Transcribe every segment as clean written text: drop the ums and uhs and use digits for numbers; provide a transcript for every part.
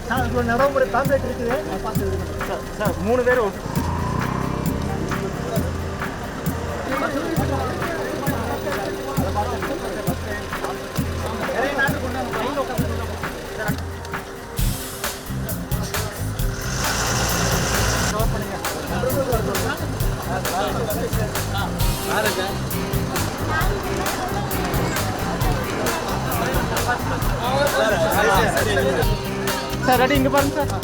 Sir நடைமுறை pamphlet இருக்குது பார்த்து சார் 3 பேர் சார் ரெடி இங்கே பாருங்க சார்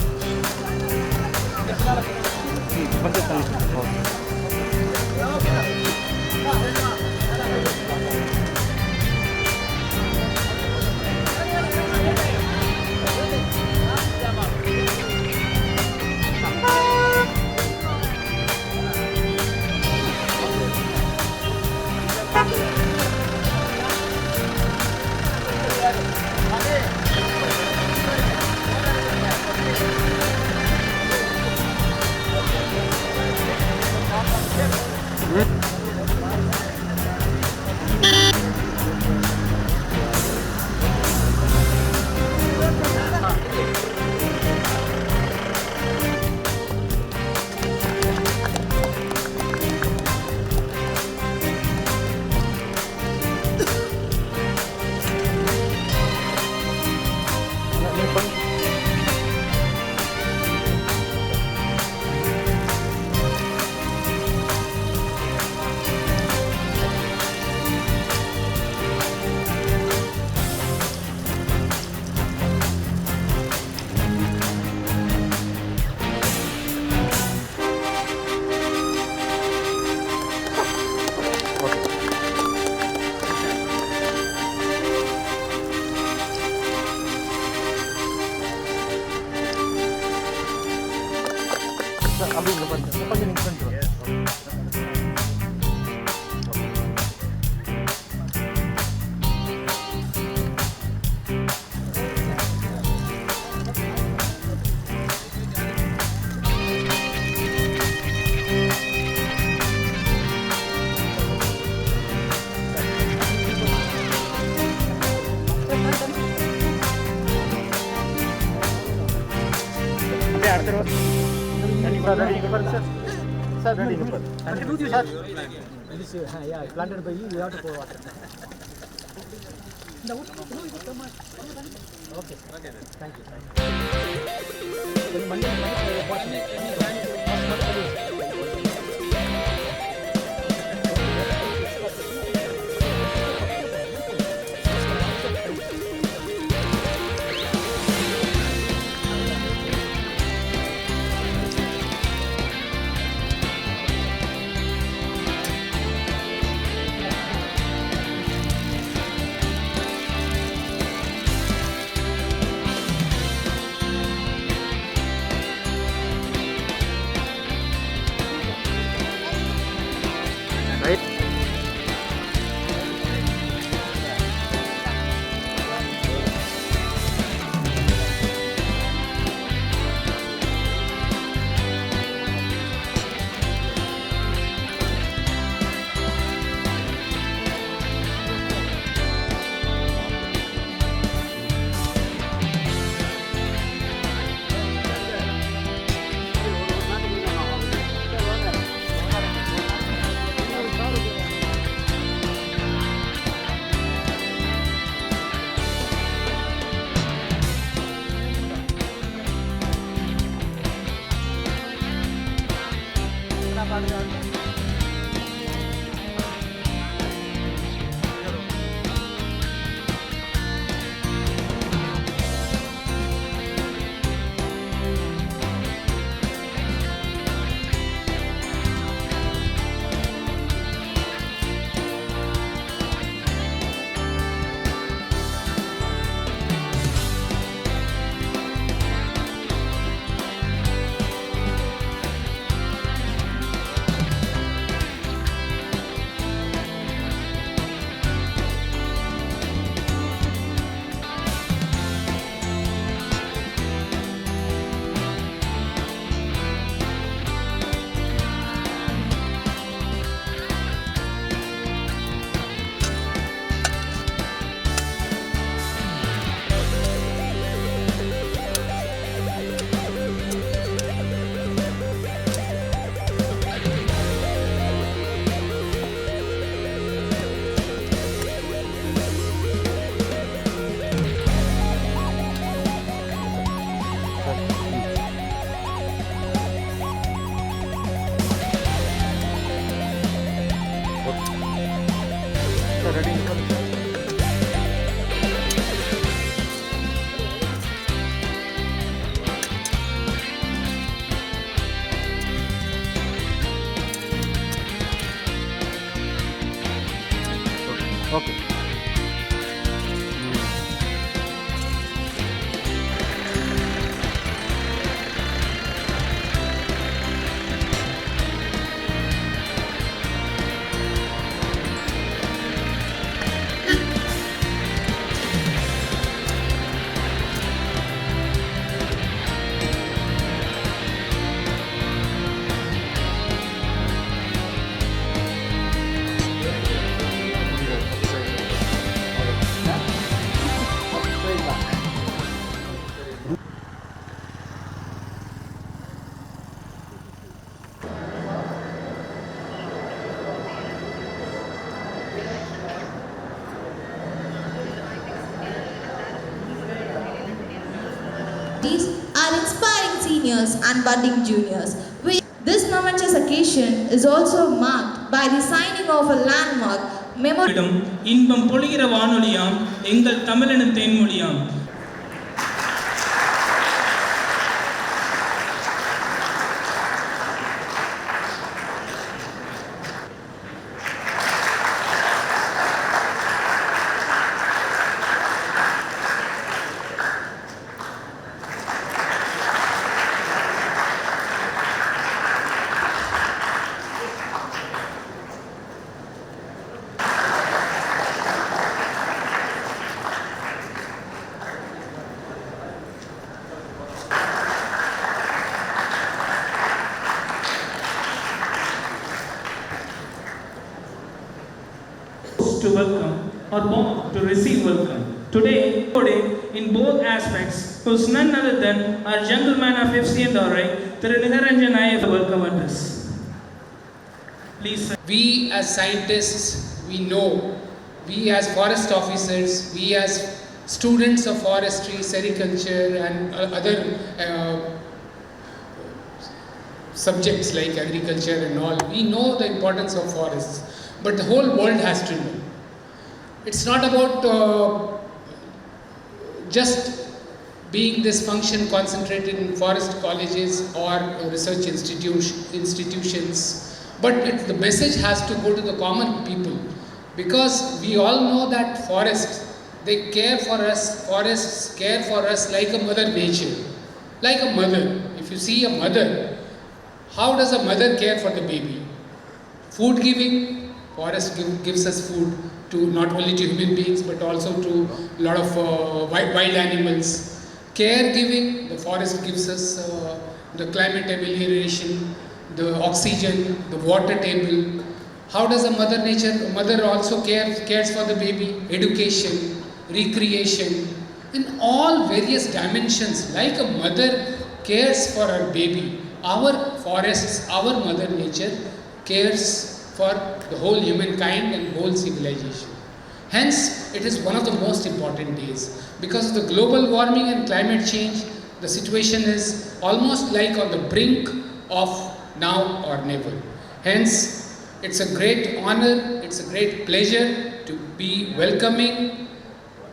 அப்படிங்க பாருங்க கொஞ்சம் நீங்கள் பண்ணிட்டு அப்படியே அடுத்த rose Sir, ready to put, sir. Sir, ready to put. Sir, this yeah, planted by you. You have to pour water. Okay. Okay. Thank you. These are inspiring seniors and budding juniors. This momentous occasion is also marked by the signing of a landmark memorial. இன்பம் பொழிகிற வானொலியாம் எங்கள் தமிழென தேன்மொழியாம். To welcome or born to receive welcome. Today, in both aspects, who's none other than our gentleman of FCNRI, Thiru Niharanjan Nayak, welcome address. Please, sir. We as scientists, we know, we as forest officers, we as students of forestry, sericulture and other subjects like agriculture and all, we know the importance of forests, but the whole world has to know. It's not about just being this function concentrated in forest colleges or research institutions, but the message has to go to the common people, because we all know that forests, they care for us, forests care for us like a mother nature, like a mother. If you see a mother, how does a mother care for the baby? Food giving, forest gives us food to not only to human beings but also to a lot of wild animals. Caregiving, the forest gives us the climate amelioration, the oxygen, the water table. How does a mother also cares for the baby? Education, recreation, in all various dimensions. Like a mother cares for her baby, our forests, our mother nature cares for the whole humankind and whole civilization. Hence, it is one of the most important days. Because of the global warming and climate change, the situation is almost like on the brink of now or never. Hence, it's a great honor, it's a great pleasure to be welcoming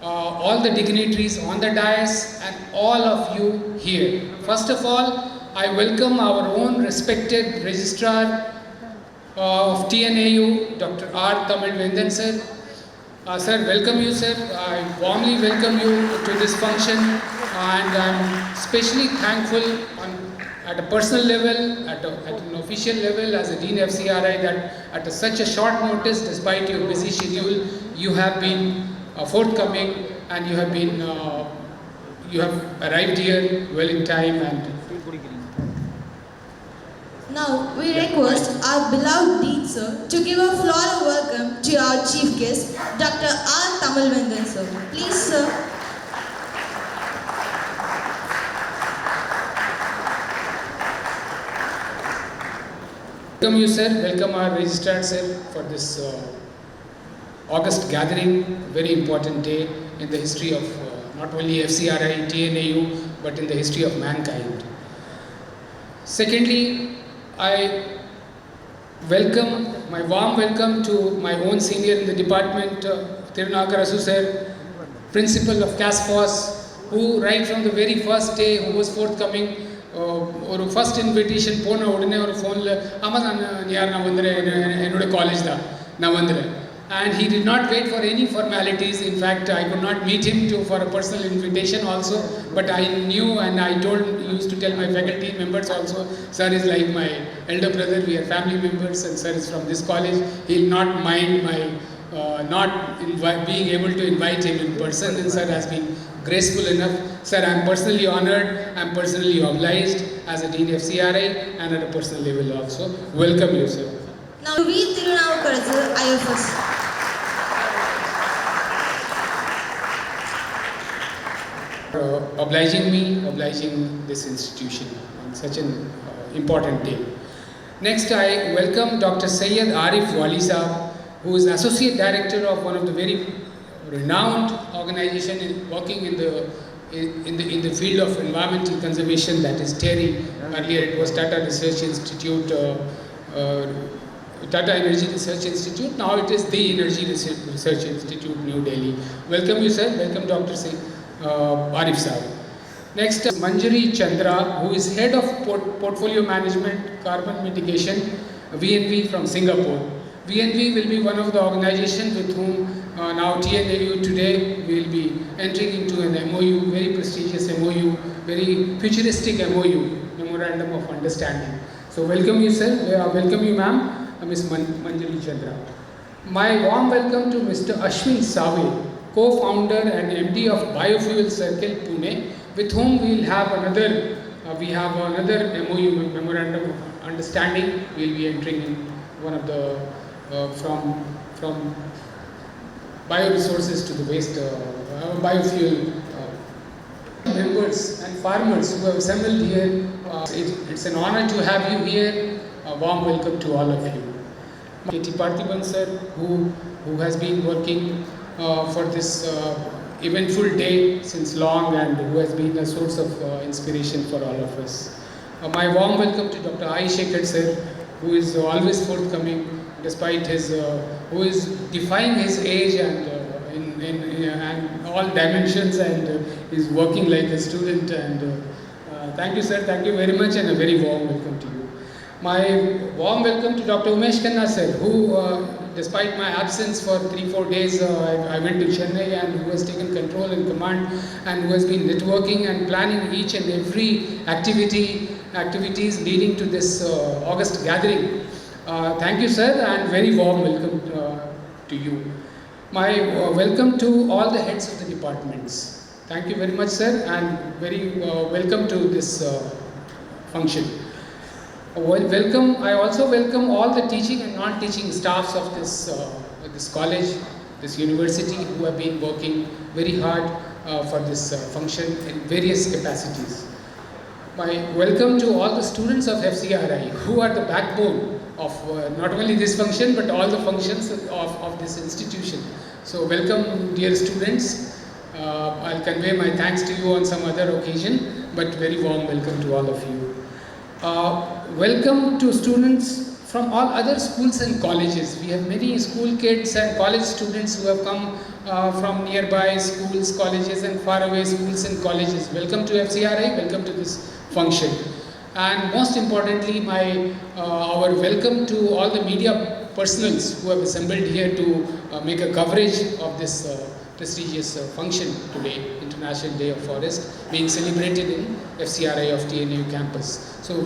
all the dignitaries on the dais and all of you here. First of all, I welcome our own respected registrar of TNAU, Dr. R. Tamilvendan sir. Sir, welcome you, sir. I warmly welcome you to this function, and I'm especially thankful at a personal level, at an official level as a Dean FCRI, that at such a short notice, despite your busy schedule, you have been forthcoming and you have arrived here well in time. And now we request our beloved Dean sir to give a floral welcome to our chief guest, Dr. R. Tamilvendan sir. Please, sir. Welcome you, sir. Welcome our registrar, sir, for this August gathering. Very important day in the history of not only FCRI, TNAU, but in the history of mankind. Secondly, I welcome, my warm welcome to my own senior in the department, Tirunakarasu sir, principal of CASFOS, who right from the very first day, who was forthcoming, ஒரு first invitation போன உடனே ஒரு ஃபோனில் ஆமாம் நான் வந்துடுறேன், என்னோட college தான், நான் வந்துடுறேன். And he did not wait for any formalities. In fact, I could not meet him for a personal invitation also, but I knew and I used to tell my faculty members also, sir is like my elder brother, we are family members, and sir is from this college. He'll not mind my being able to invite him in person, and sir has been graceful enough. Sir, I am personally honored, I am personally obliged as a Dean FCRI and at a personal level also. Welcome you, sir. Now we Tirunavukarasu IFS. Obliging this institution on such an important day. Next, I welcome Dr. Syed Arif Wali Saab, who is Associate Director of one of the very renowned organization working in the in the field of environmental conservation, that is TERI. Earlier it was Tata Research Institute, Tata Energy Research Institute. Now it is the Energy Research Institute, New Delhi. Welcome you, sir. Welcome, Dr. Arif Saab. Next, Manjari Chandra, who is Head of Portfolio Management, Carbon Mitigation, VNV from Singapore. VNV will be one of the organizations with whom now TNAU today will be entering into an MOU, very prestigious MOU, very futuristic MOU, Memorandum of Understanding. So welcome you, sir. Welcome you, ma'am, Ms. Manjari Chandra. My warm welcome to Mr. Ashwin Save, co-founder and MD of Biofuel Circle, Pune, with whom we will have another MOU, Memorandum of Understanding. We will be entering in one of the from bioresources to the waste biofuel. Members and farmers who have assembled here, it's an honor to have you here. A warm welcome to all of you. K.T. Parthiban sir, who has been working for this eventful day since long and who has been a source of inspiration for all of us. My warm welcome to Dr. I. Shekhar sir, who is always forthcoming despite his, who is defying his age and in all dimensions and is working like a student. And thank you, sir. Thank you very much and a very warm welcome to you. My warm welcome to Dr. Umesh Khanna sir, who despite my absence for 3-4 days, I went to Chennai, and who has taken control and command and who has been networking and planning each and every activities leading to this August gathering. Thank you, sir, and very warm welcome to you. My welcome to all the heads of the departments. Thank you very much, sir, and very welcome to this function. I also welcome all the teaching and non-teaching staffs of this college, this university, who have been working very hard for this function in various capacities. My welcome to all the students of FCRI, who are the backbone of not only this function but all the functions of this institution. So welcome, dear students. I'll convey my thanks to you on some other occasion, but very warm welcome to all of you. Welcome to students from all other schools and colleges. We have many school kids and college students who have come from nearby schools, colleges and faraway schools and colleges. Welcome to FCRI, welcome to this function. And most importantly, our welcome to all the media personals who have assembled here to make a coverage of this prestigious function today, International Day of Forest, being celebrated in FCRI of TNAU campus. So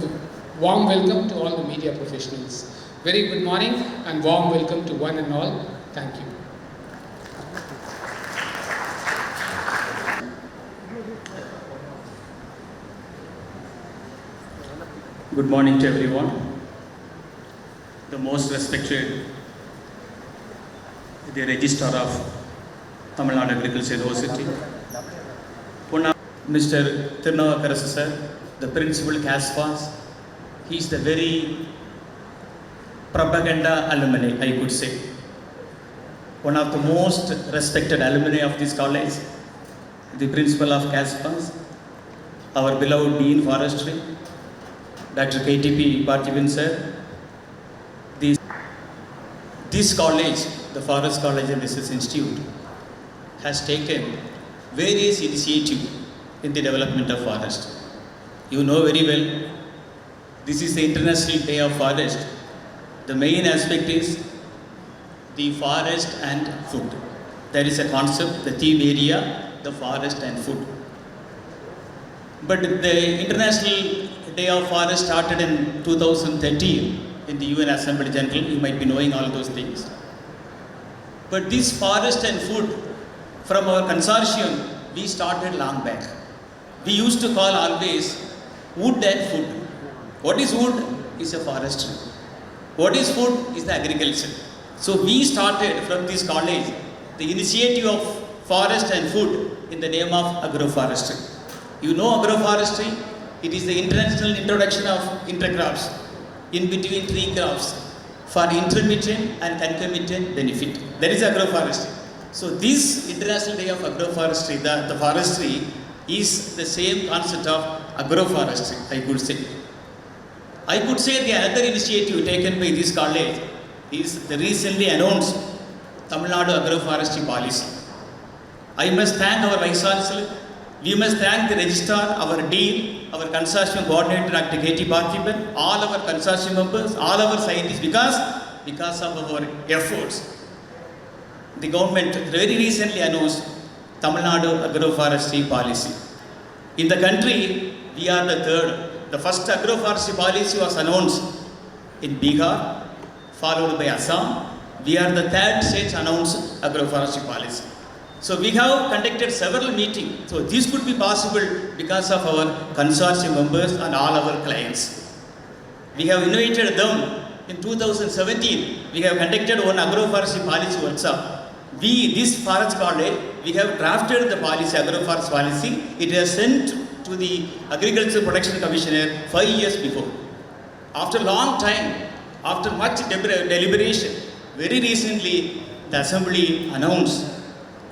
warm welcome to all the media professionals. Very good morning and warm welcome to one and all. Thank you. Good morning to everyone. The most respected, the Registrar of Tamil Nadu Agriculture University, Mr. Tirunavakarasu sir, the Principal CASPAS. He is the very propaganda alumni, I could say. One of the most respected alumni of this college, the Principal of CASPAS, our beloved Dean Forestry, Dr. KTP Parthiban sir. This college, the Forest College and Research Institute, has taken various initiatives in the development of forest. You know very well, this is the International Day of Forest. The main aspect is the forest and food. There is a concept, the theme area, the forest and food. But the International Day of Forest started in 2013 in the UN Assembly General. You might be knowing all those things. But this forest and food, from our consortium, we started long back. We used to call always wood and food. What is wood? Is a forestry. What is food? Is the agriculture. So we started from this college the initiative of forest and food in the name of agroforestry. You know agroforestry? It is the international introduction of intercrops in between tree crops for intermittent and concomitant benefit. That is agroforestry. So this International Day of Agroforestry, the forestry, is the same concept of agroforestry, I could say. I could say the other initiative taken by this college is the recently announced Tamil Nadu agroforestry policy. I must thank our Vice Chancellor, we must thank the Registrar, our Dean, our Consortium Coordinator Dr. K.T. Parthiban, all our consortium members, all our scientists, because of our efforts. The government very recently announced Tamil Nadu agroforestry policy. In the country, we are the third. The first agroforestry policy was announced in Bihar, followed by Assam. We are the third state announced agroforestry policy. So we have conducted several meetings. So this could be possible because of our consortium members and all our clients. We have invited them in 2017. We have conducted one agroforestry policy workshop. This forest college, we have drafted the policy, agroforest policy. It has sent to the Agricultural Protection Commissioner 5 years before. After a long time, after much deliberation, very recently the Assembly announced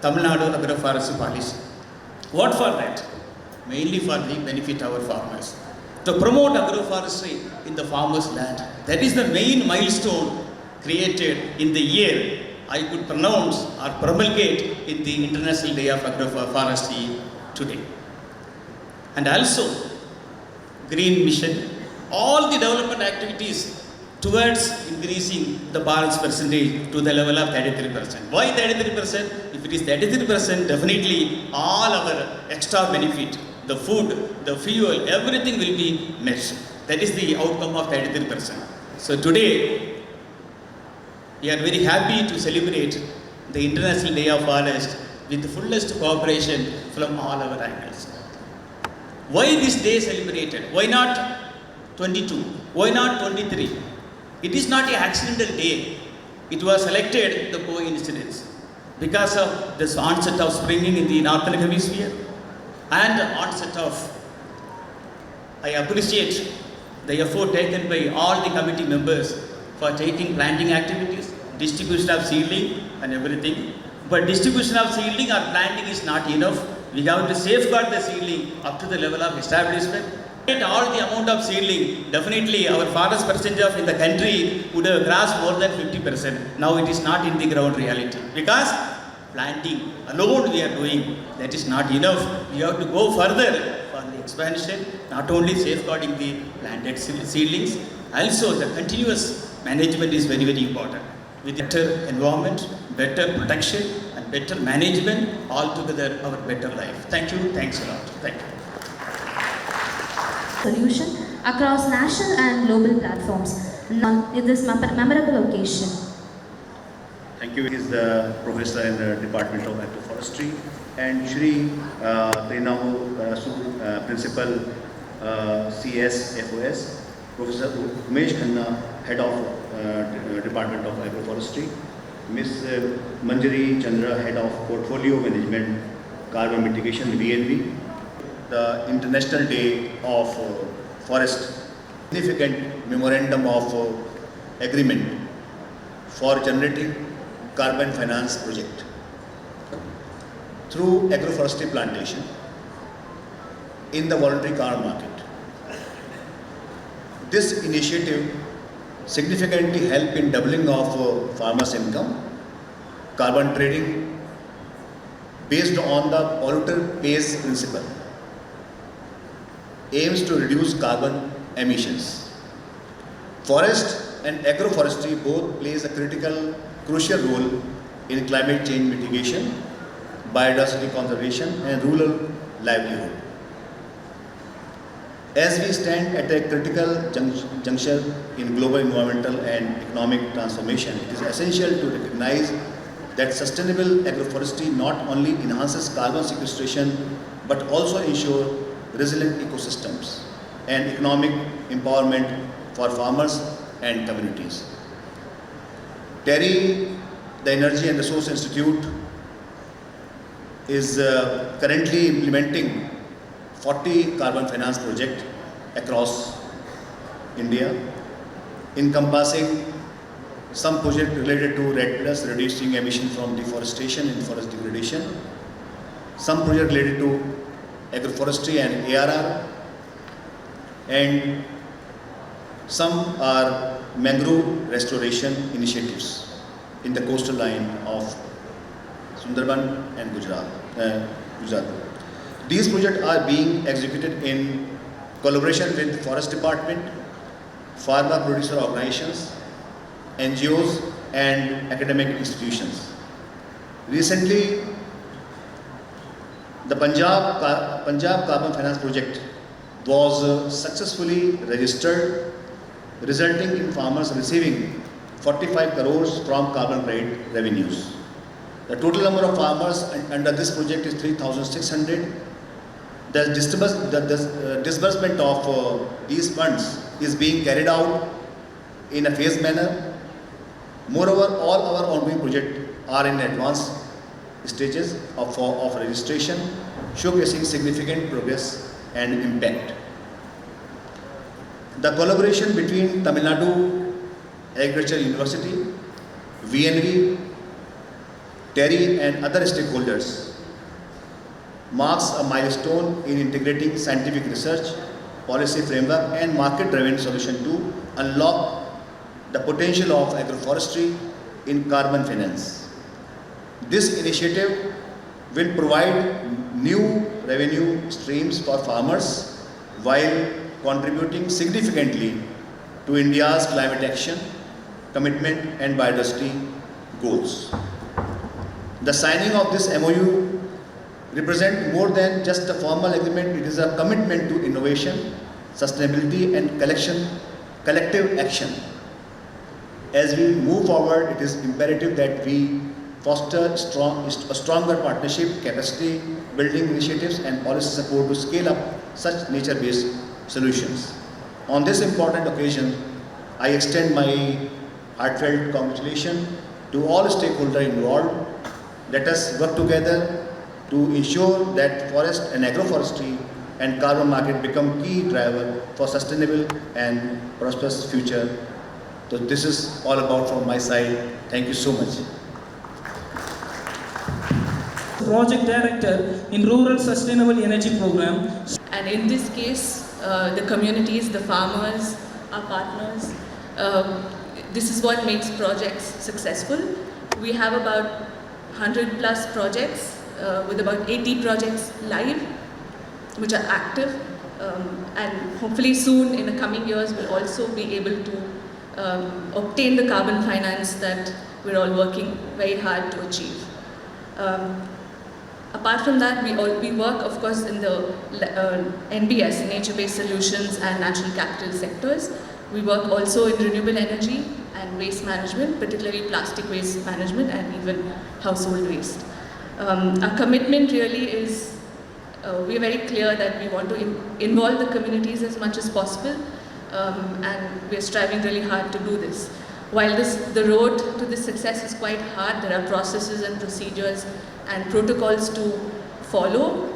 Tamil Nadu agroforestry policy. What for that? Mainly for the benefit of our farmers. To promote agroforestry in the farmers' land. That is the main milestone created in the year I could pronounce or promulgate in the International Day of Agroforestry today. And also, Green Mission, all the development activities towards increasing the Bharat's percentage to the level of 33%. Why 33%? If it is 33%, definitely all our extra benefit, the food, the fuel, everything will be met. That is the outcome of 33%. So today, we are very happy to celebrate the International Day of Forest with the fullest cooperation from all our angles. Why this day celebrated? Why not 22? Why not 23? It is not an accidental day. It was selected the coincidence because of this onset of springing in the northern hemisphere and the onset of, I appreciate the effort taken by all the committee members for taking planting activities, distribution of seedling and everything. But distribution of seedling or planting is not enough. We have to safeguard the seedling up to the level of establishment. All the amount of seedling, definitely our forest percentage in the country would have crossed more than 50%. Now it is not in the ground reality. Because planting alone we are doing, that is not enough. We have to go further for the expansion, not only safeguarding the planted seedlings, also the continuous management is very, very important. With better environment, better protection and better management, altogether our better life. Thank you, thanks a lot. Thank you. Solution across national and global platforms in this memorable occasion. Thank you. He is the professor in the Department of Agroforestry and Shri Trinavu Karasu, Principal CSFOS, Professor Umesh Khanna, Head of Department of Agroforestry, Ms. Manjari Chandra, Head of Portfolio Management, Carbon Mitigation, VNV. The International Day of Forest, significant memorandum of agreement for generating carbon finance project through agroforestry plantation in the voluntary carbon market. This initiative significantly helped in doubling of farmers' income, carbon trading based on the polluter pays principle, aims to reduce carbon emissions. Forest and agroforestry both plays a crucial role in climate change mitigation, biodiversity conservation and rural livelihood. As we stand at a critical juncture in global environmental and economic transformation, it is essential to recognize that sustainable agroforestry not only enhances carbon sequestration but also ensures resilient ecosystems and economic empowerment for farmers and communities. TERI, the Energy and Resource Institute, is currently implementing 40 carbon finance projects across India, encompassing some projects related to REDD+, reducing emission from deforestation and forest degradation, some projects related to agroforestry and ARR, and some are mangrove restoration initiatives in the coastal line of Sundarban and Gujarat. These projects are being executed in collaboration with Forest Department, farmer producer organizations, NGOs and academic institutions. Recently, the Punjab Carbon Finance Project was successfully registered, resulting in farmers receiving 45 crores from carbon credit revenues. The total number of farmers under this project is 3,600. The disbursement of these funds is being carried out in a phased manner. Moreover, all our ongoing projects are in advanced stages of registration, showcasing significant progress and impact. The collaboration between Tamil Nadu Agricultural University, VNV, TERI and other stakeholders marks a milestone in integrating scientific research, policy framework and market-driven solution to unlock the potential of agroforestry in carbon finance. This initiative will provide new revenue streams for farmers while contributing significantly to India's climate action, commitment and biodiversity goals. The signing of this MOU represents more than just a formal agreement. It is a commitment to innovation, sustainability and collective action. As we move forward, it is imperative that we foster a stronger partnership, capacity building initiatives and policy support to scale up such nature-based solutions. On this important occasion, I extend my heartfelt congratulations to all stakeholders involved. Let us work together to ensure that forest and agroforestry and carbon market become key driver for sustainable and prosperous future. So this is all about from my side. Thank you so much. Project Director in Rural Sustainable Energy Program. And in this case, the communities, the farmers, our partners, this is what makes projects successful. We have about 100 plus projects with about 80 projects live, which are active, and hopefully soon in the coming years we'll also be able to obtain the carbon finance that we're all working very hard to achieve. Apart from that, we work, of course, in the NBS, nature-based solutions and natural capital sectors. We work also in renewable energy and waste management, particularly plastic waste management and even household waste. Our commitment really is, we are very clear that we want to involve the communities as much as possible, and we are striving really hard to do this. While the road to this success is quite hard, there are processes and procedures and protocols to follow.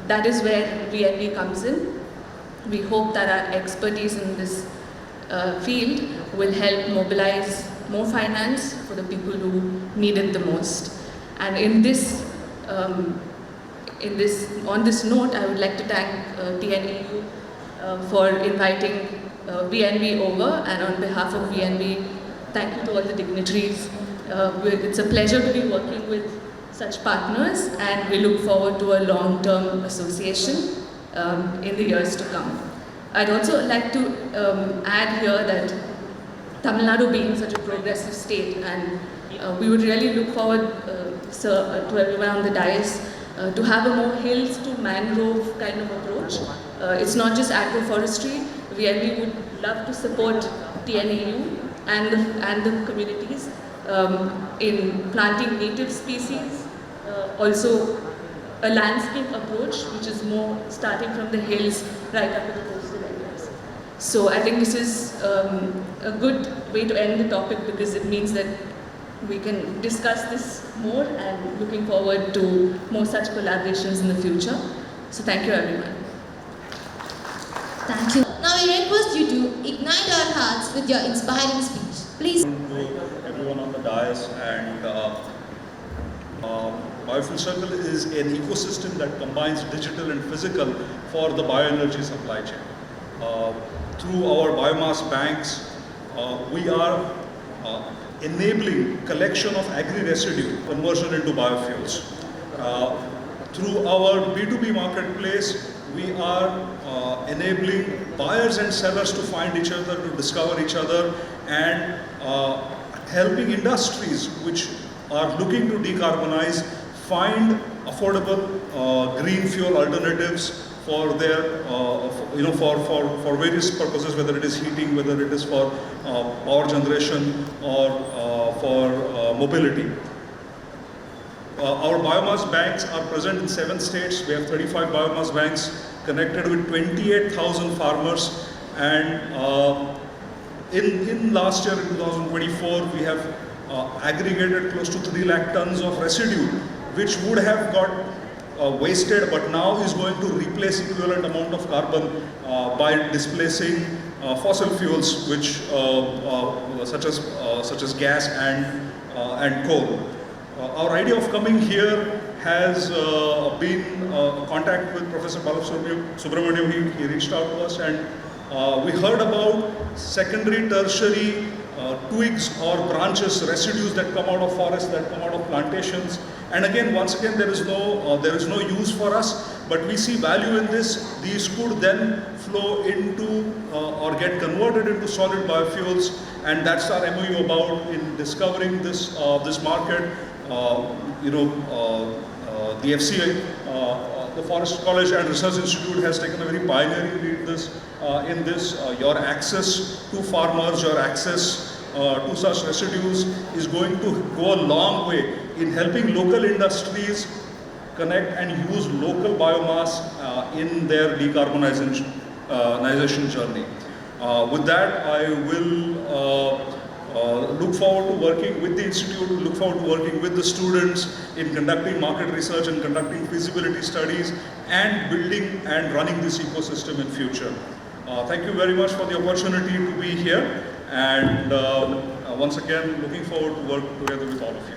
That is where VNV comes in. We hope that our expertise in this field will help mobilize more finance for the people who need it the most. And on this note, I would like to thank TNEU for inviting VNV over, and on behalf of VNV, thank you to all the dignitaries. It's a pleasure to be working with such partners, and we look forward to a long-term association in the years to come. I'd also like to add here that Tamil Nadu being such a progressive state, and we would really look forward, sir, to everyone on the dais, to have a more hills to mangrove kind of approach. It's not just agroforestry. We would love to support TNEU and the communities in planting native species, also a landscape approach, which is more starting from the hills right up to the coastal areas. So I think this is a good way to end the topic, because it means that we can discuss this more, and looking forward to more such collaborations in the future. So thank you, everyone. Thank you. Now we request you to ignite our hearts with your inspiring speech. Please. To everyone on the dais and Biofuel Circle is an ecosystem that combines digital and physical for the bioenergy supply chain. Through our biomass banks, we are enabling collection of agri-residue, conversion into biofuels. Through our B2B marketplace, we are enabling buyers and sellers to find each other, to discover each other, and helping industries which are looking to decarbonize find affordable green fuel alternatives for their, for various purposes, whether it is heating, whether it is for power generation or for mobility. Our biomass banks are present in 7 states. We have 35 biomass banks connected with 28,000 farmers, and in last year, in 2024, we have aggregated close to 3 lakh tons of residue, which would have got wasted, but now is going to replace equivalent amount of carbon by displacing fossil fuels, which such as gas and coal. Our idea of coming here has been contact with Professor Balasubramaniam. He reached out to us, and we heard about secondary, tertiary twigs or branches, residues that come out of forests, that come out of plantations. And again, once again, there is no use for us, but we see value in this. These could then flow into or get converted into solid biofuels, and that's our MOU about in discovering this market. The FCI, the Forest College and Research Institute, has taken a very pioneering lead in this. Your access to farmers, your access to such residues is going to go a long way in helping local industries connect and use local biomass in their decarbonization journey. With that, I will look forward to working with the Institute, look forward to working with the students in conducting market research and conducting feasibility studies and building and running this ecosystem in future. Thank you very much for the opportunity to be here, and once again, looking forward to work together with all of you.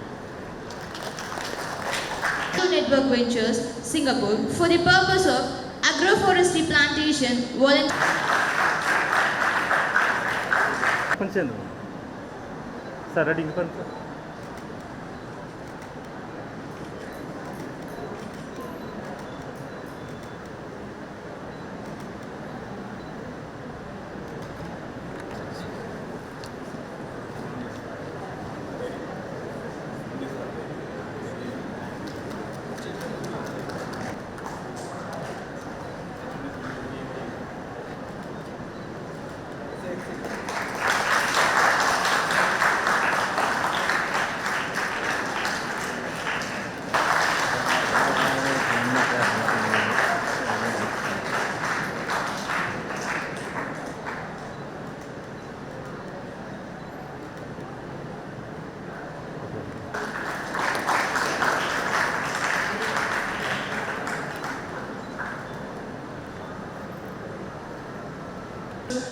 Network Ventures, Singapore, for the purpose of agroforestry plantation Sir, ready in front, sir.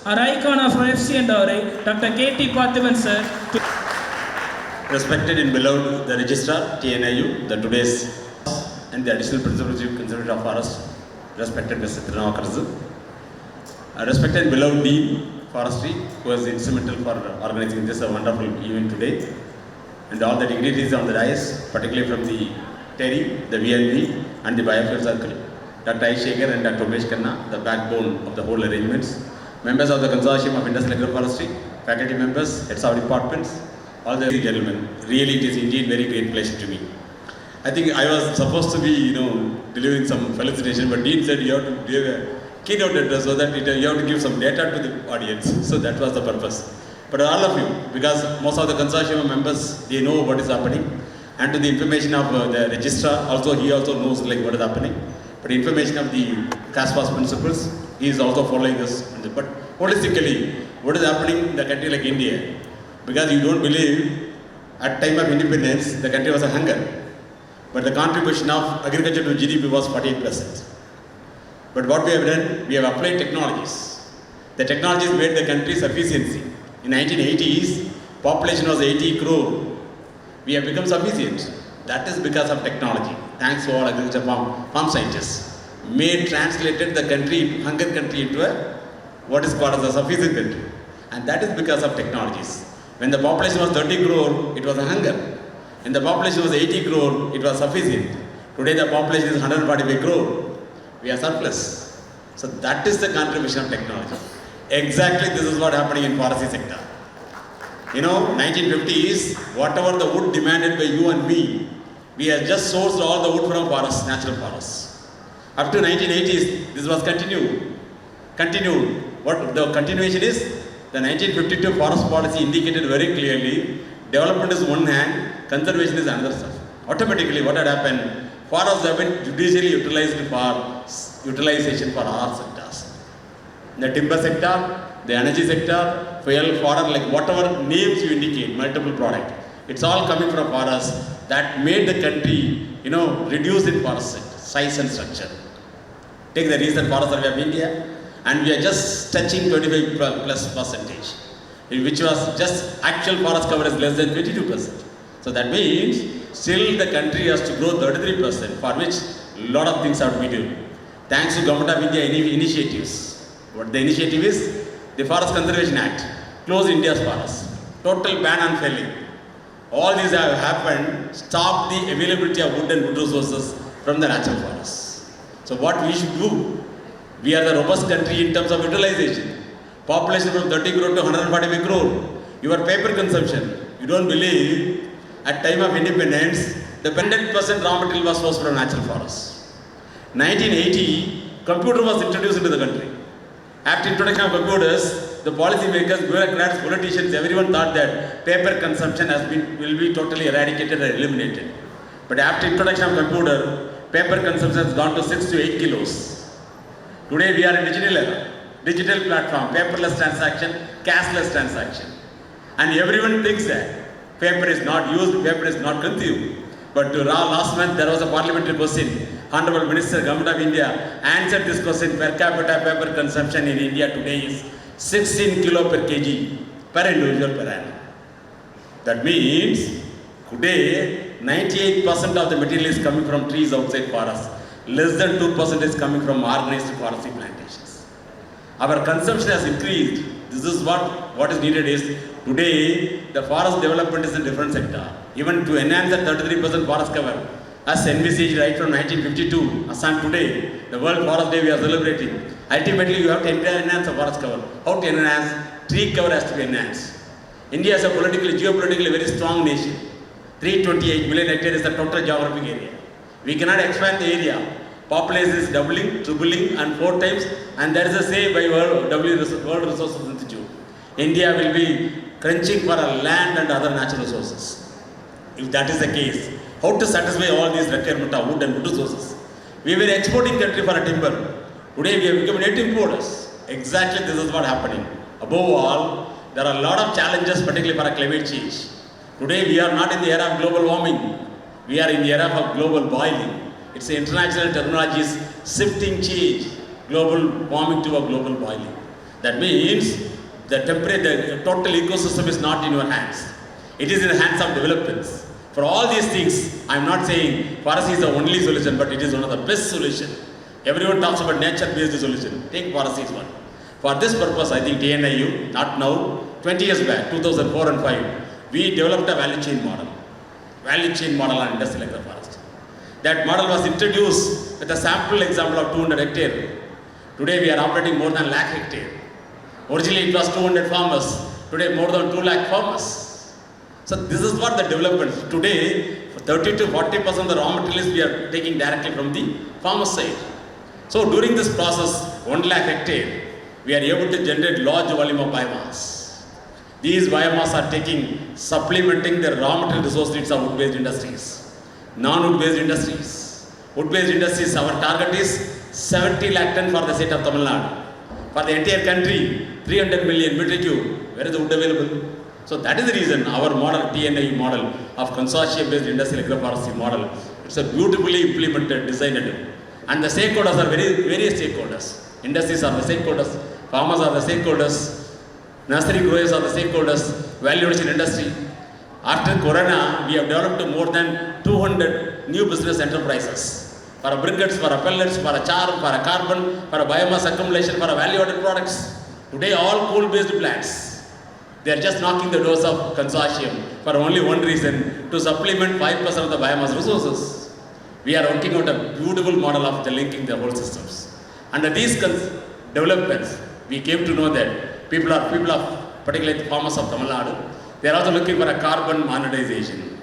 Our icon of FC and RA, Dr. K.T. Parthiban sir. Respected and beloved the Registrar, TNIU, the today's and the Additional Principal Chief Conservator of Forest, respected Mr. Trinavakarzu. Respected and beloved Dean Forestry, who was instrumental for organizing this wonderful event today, and all the dignitaries on the dais, particularly from the TERI, the VNV, and the Biofuel Circle, Dr. I. Shekhar and Dr. Umesh Khanna, the backbone of the whole arrangements, members of the Consortium of Industrial Agroforestry, faculty members, heads of departments, all the gentlemen. Really, it is indeed very great pleasure to me. I think I was supposed to be, delivering some felicitation, but Dean said you have to give a keynote address so that you have to give some data to the audience. So that was the purpose. But all of you, because most of the consortium members, they know what is happening, and to the information of the registrar, also he also knows what is happening. But information of the CASPAS principles, he is also following us. But holistically, what is happening in the country like India? Because you don't believe, at time of independence, the country was a hunger. But the contribution of agriculture to GDP was 48%. But what we have done, we have applied technologies. The technologies made the country sufficiency. In 1980s, population was 80 crore. We have become sufficient. That is because of technology. Thanks to all agriculture farm scientists. Made translated the country, hunger country into a what is called as a sufficient country. And that is because of technologies. When the population was 30 crore, it was a hunger. When the population was 80 crore, it was sufficient. Today the population is 145 crore. We are surplus. So that is the contribution of technology. Exactly this is what happening in forestry sector. You know, 1950s, whatever the wood demanded by you and me, we have just sourced all the wood from forests, natural forests. Up to 1980s, this was continued. What the continuation is, the 1952 forest policy indicated very clearly, development is one hand, conservation is another stuff. Automatically, what had happened, forests have been judicially utilized for utilization for our sectors. The timber sector, the energy sector, fuel, fodder, like whatever names you indicate, multiple product. It's all coming from forests that made the country, reduce in forest size and structure. Take the recent forest survey of India, and we are just touching 25 plus percentage, which was just actual forest cover is less than 22%. So that means still the country has to grow 33%, for which a lot of things have to be done. Thanks to Government of India initiatives. What the initiative is? The Forest Conservation Act, close India's forests, total ban on felling. All these have happened, stop the availability of wood and wood resources from the natural forests. So what we should do? We are the robust country in terms of utilization. Population from 30 crore to 145 crore. Your paper consumption, you don't believe, at time of independence, the 100% raw material was sourced from natural forests. 1980, computer was introduced into the country. After introduction of computers, the policy makers, bureaucrats, politicians, everyone thought that paper consumption will be totally eradicated or eliminated. But after introduction of computer, paper consumption has gone to 6 to 8 kilos. Today we are in digital era, digital platform, paperless transaction, cashless transaction. And everyone thinks that paper is not used, paper is not consumed. But last month there was a parliamentary question. Honorable Minister, Government of India answered this question. Per capita paper consumption in India today is 16 kilo per kg per individual per annum. That means today 98% of the material is coming from trees outside forests. Less than 2% is coming from organized forestry plantations. Our consumption has increased. This is what is needed is, today the forest development is a different sector. Even to enhance the 33% forest cover, as envisaged right from 1952, as on today, the World Forest Day we are celebrating. Ultimately, you have to enhance the forest cover. How to enhance? Tree cover has to be enhanced. India is a geopolitically very strong nation. 328 million hectares is the total geographic area. We cannot expand the area. Population is doubling, tripling, and 4 times, and there is a say by World Resources Institute. India will be crunching for land and other natural resources. If that is the case, how to satisfy all these requirements of wood and wood resources? We were exporting country for a timber. Today we have become net importers. Exactly this is what happening. Above all, there are a lot of challenges, particularly for climate change. Today we are not in the era of global warming. We are in the era of global boiling. It's the international terminologies shifting change, global warming to a global boiling. That means the total ecosystem is not in your hands. It is in the hands of developers. For all these things, I am not saying forest is the only solution, but it is one of the best solutions. Everyone talks about nature-based solution. Take forest is one. For this purpose, I think TNIU, not now, 20 years back, 2004 and 5, we developed a value chain model on industrial agroforestry. That model was introduced with a sample example of 200 hectares. Today we are operating more than 1 lakh hectares. Originally it was 200 farmers. Today more than 2 lakh farmers. So this is what the development. Today 30 to 40% of the raw materials we are taking directly from the farmer side. So during this process, 1 lakh hectare, we are able to generate large volume of biomass. These biomass are supplementing the raw material resource needs of wood-based industries, non-wood-based industries. Wood-based industries, our target is 70 lakh ton for the state of Tamil Nadu. For the entire country, 300 million metric cube. Where is the wood available? So that is the reason our model, TNIU model of consortium-based industrial agroforestry model, it's a beautifully implemented, designed. And the stakeholders are various stakeholders. Industries are the stakeholders, farmers are the stakeholders, nursery growers are the stakeholders, value addition industry, After Corona, we have developed more than 200 new business enterprises for briquettes, for pellets, for charm, for carbon, for biomass accumulation, for value-added products. Today, all coal-based plants. They are just knocking the doors of consortium for only one reason, to supplement 5% of the biomass resources. We are working out a beautiful model of linking the whole systems. Under these developments, we came to know that people are particularly the farmers of Tamil Nadu, they are also looking for a carbon monetization.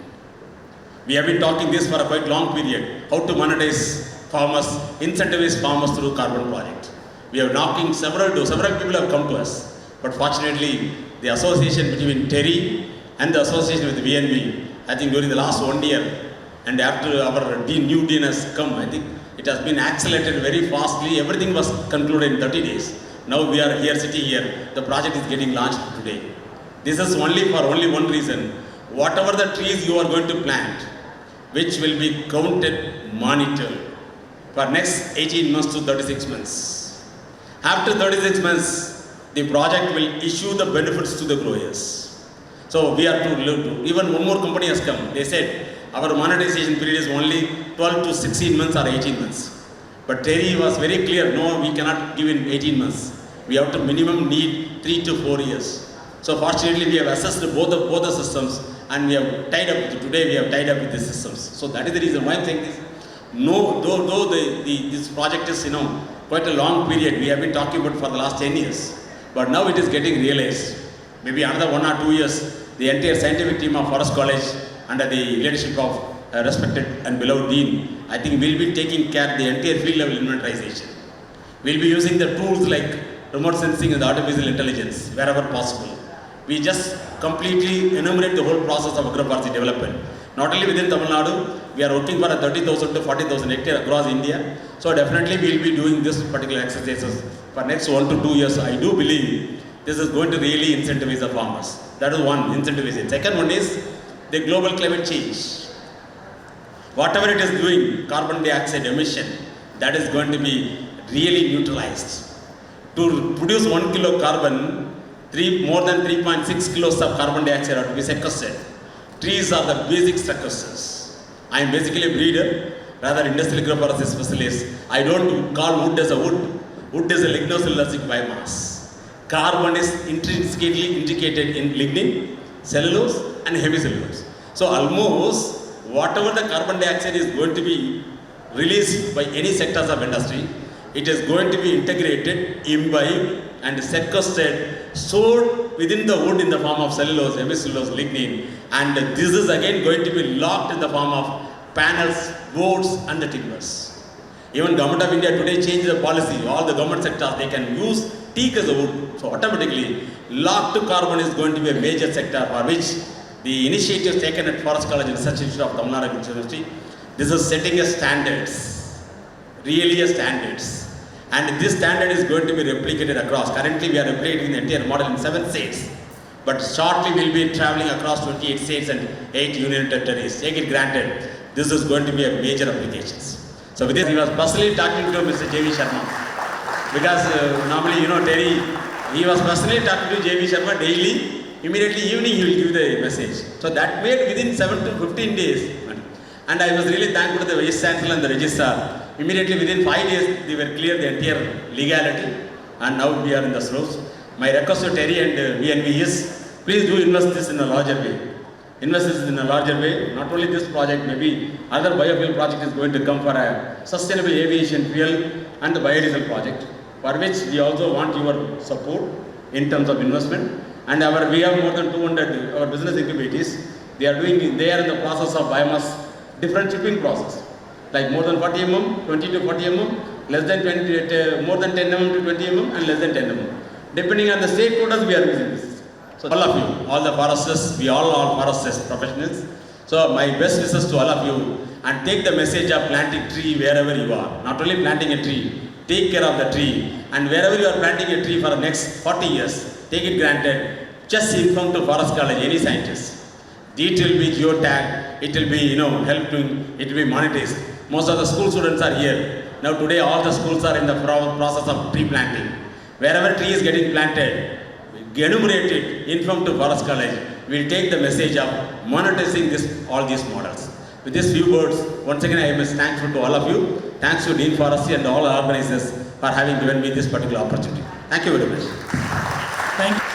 We have been talking this for a quite long period, how to monetize farmers, incentivize farmers through carbon project. We are knocking several people have come to us, but fortunately, the association between TERI and the association with VNB, I think during the last 1 year, and after our new dean has come, I think it has been accelerated very fastly. Everything was concluded in 30 days. Now we are here, sitting here, the project is getting launched today. This is only for one reason. Whatever the trees you are going to plant, which will be counted, monitored for next 18 months to 36 months. After 36 months, the project will issue the benefits to the growers. So we are to even one more company has come. They said our monetization period is only 12 to 16 months or 18 months. But TERI was very clear, no, we cannot give in 18 months. We have to minimum need 3 to 4 years. So fortunately, we have assessed both the systems, and we have tied up, today we have tied up with the systems. So that is the reason why I am saying this. No, though this project is, quite a long period, we have been talking about for the last 10 years. But now it is getting realized. Maybe another 1 or 2 years, the entire scientific team of Forest College, under the leadership of respected and beloved dean, I think we'll be taking care of the entire field level inventarization. We'll be using the tools like remote sensing and artificial intelligence wherever possible. We just completely enumerate the whole process of agroforestry development. Not only within Tamil Nadu, we are working for a 30,000 to 40,000 hectare across India. So definitely we will be doing this particular exercises for next 1 to 2 years. I do believe this is going to really incentivize the farmers. That is one, incentivization. Second one is the global climate change. Whatever it is doing, carbon dioxide emission, that is going to be really neutralized. To produce 1 kilo carbon, more than 3.6 kilos of carbon dioxide are to be sequestered. Trees are the basic sequesters. I am basically a breeder, rather industrial agroforestry specialist. I don't call wood as a wood. Wood is a lignocellulosic biomass. Carbon is intrinsically integrated in lignin, cellulose and hemicellulose. So almost whatever the carbon dioxide is going to be released by any sectors of industry, it is going to be integrated, imbibed and sequestered, stored within the wood in the form of cellulose, hemicellulose, lignin, and this is again going to be locked in the form of panels, boards and the timbers. Even Government of India today changed the policy. All the government sectors, they can use teak as a wood. So automatically, locked carbon is going to be a major sector for which the initiatives taken at Forest College and Research Institute of Tamil Nadu University, this is setting a standards, really a standards. And this standard is going to be replicated across. Currently, we are replicating the entire model in 7 states. But shortly, we will be traveling across 28 states and 8 union territories. Take it granted, this is going to be a major applications. So with this, he was personally talking to Mr. J.V. Sharma. Because normally, TERI, he was personally talking to J.V. Sharma daily. Immediately evening, he will give the message. So that made within 7 to 15 days. And I was really thankful to the Vice Chancellor and the Registrar. Immediately within 5 days, they were clear the entire legality. And now we are in the slows. My request to TERI and VNB is, please do invest this in a larger way. Invest this in a larger way. Not only this project, maybe other biofuel project is going to come for a sustainable aviation fuel and the biodiesel project, for which we also want your support in terms of investment. And we have more than 200 our business incubators. They are in the process of biomass, different chipping process, like more than 40 mm, 20 to 40 mm, less than 20, more than 10 mm to 20 mm, and less than 10 mm. Depending on the state quotas, we are using this. So all of you, all the foresters, we all are foresters professionals. So my best wishes to all of you, and take the message of planting tree wherever you are. Not only planting a tree, take care of the tree, and wherever you are planting a tree for the next 40 years, take it granted, just inform to Forest College, any scientist. It will be geotagged, it will be, helping, it will be monetized. Most of the school students are here. Now today all the schools are in the process of tree planting. Wherever tree is getting planted, enumerate it, inform to Forest College. will take the message of monetizing all these models. With these few words, once again I am thankful to all of you. Thanks to Dean Forestry and all organizers for having given me this particular opportunity. Thank you very much. Thank you.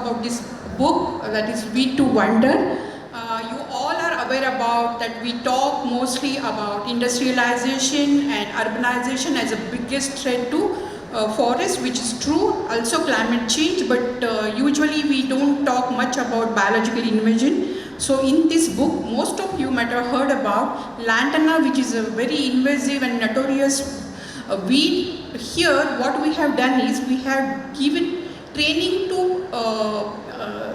About this book, that is Weed to Wonder. You all are aware about that we talk mostly about industrialization and urbanization as the biggest threat to forest, which is true, also climate change, but usually we don't talk much about biological invasion. So in this book, most of you might have heard about lantana, which is a very invasive and notorious weed. Here what we have done is we have given training to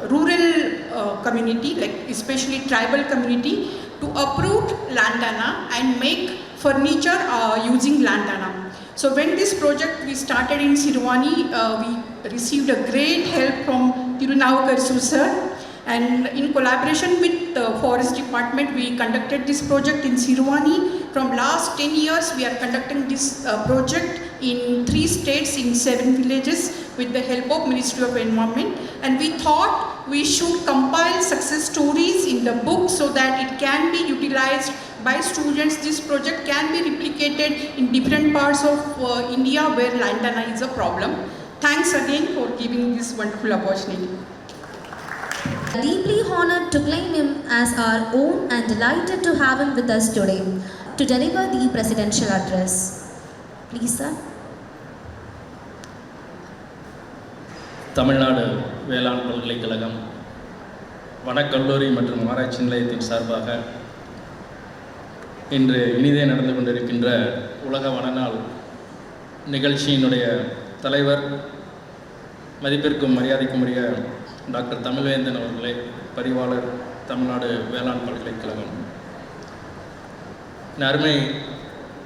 rural community, like especially tribal community, to uproot lantana and make furniture using lantana. So when this project we started in Sirwani, we received a great help from Tirunavakarasu sir, and in collaboration with the Forest Department we conducted this project in Sirwani. From last 10 years we are conducting this project in 3 states in 7 villages with the help of Ministry of Environment, and we thought we should compile success stories in the book so that it can be utilized by students. This project can be replicated in different parts of India where lantana is a problem. Thanks again for giving this wonderful opportunity. Deeply honored to claim him as our own and delighted to have him with us today to deliver the presidential address. Please, sir. Tamil Nadu வேளாண் பல்கலைக்கழகம் வனக்கல்லூரி மற்றும் ஆராய்ச்சி நிலையத்தின் சார்பாக இன்று இனிதே நடந்து கொண்டிருக்கின்ற உலக வனநாள் நிகழ்ச்சியினுடைய தலைவர், மதிப்பிற்கும் மரியாதைக்கும் உரிய டாக்டர் தமிழ்வேந்தன் அவர்களே, பரிவாளர், தமிழ்நாடு வேளாண் பல்கலைக்கழகம், அருமை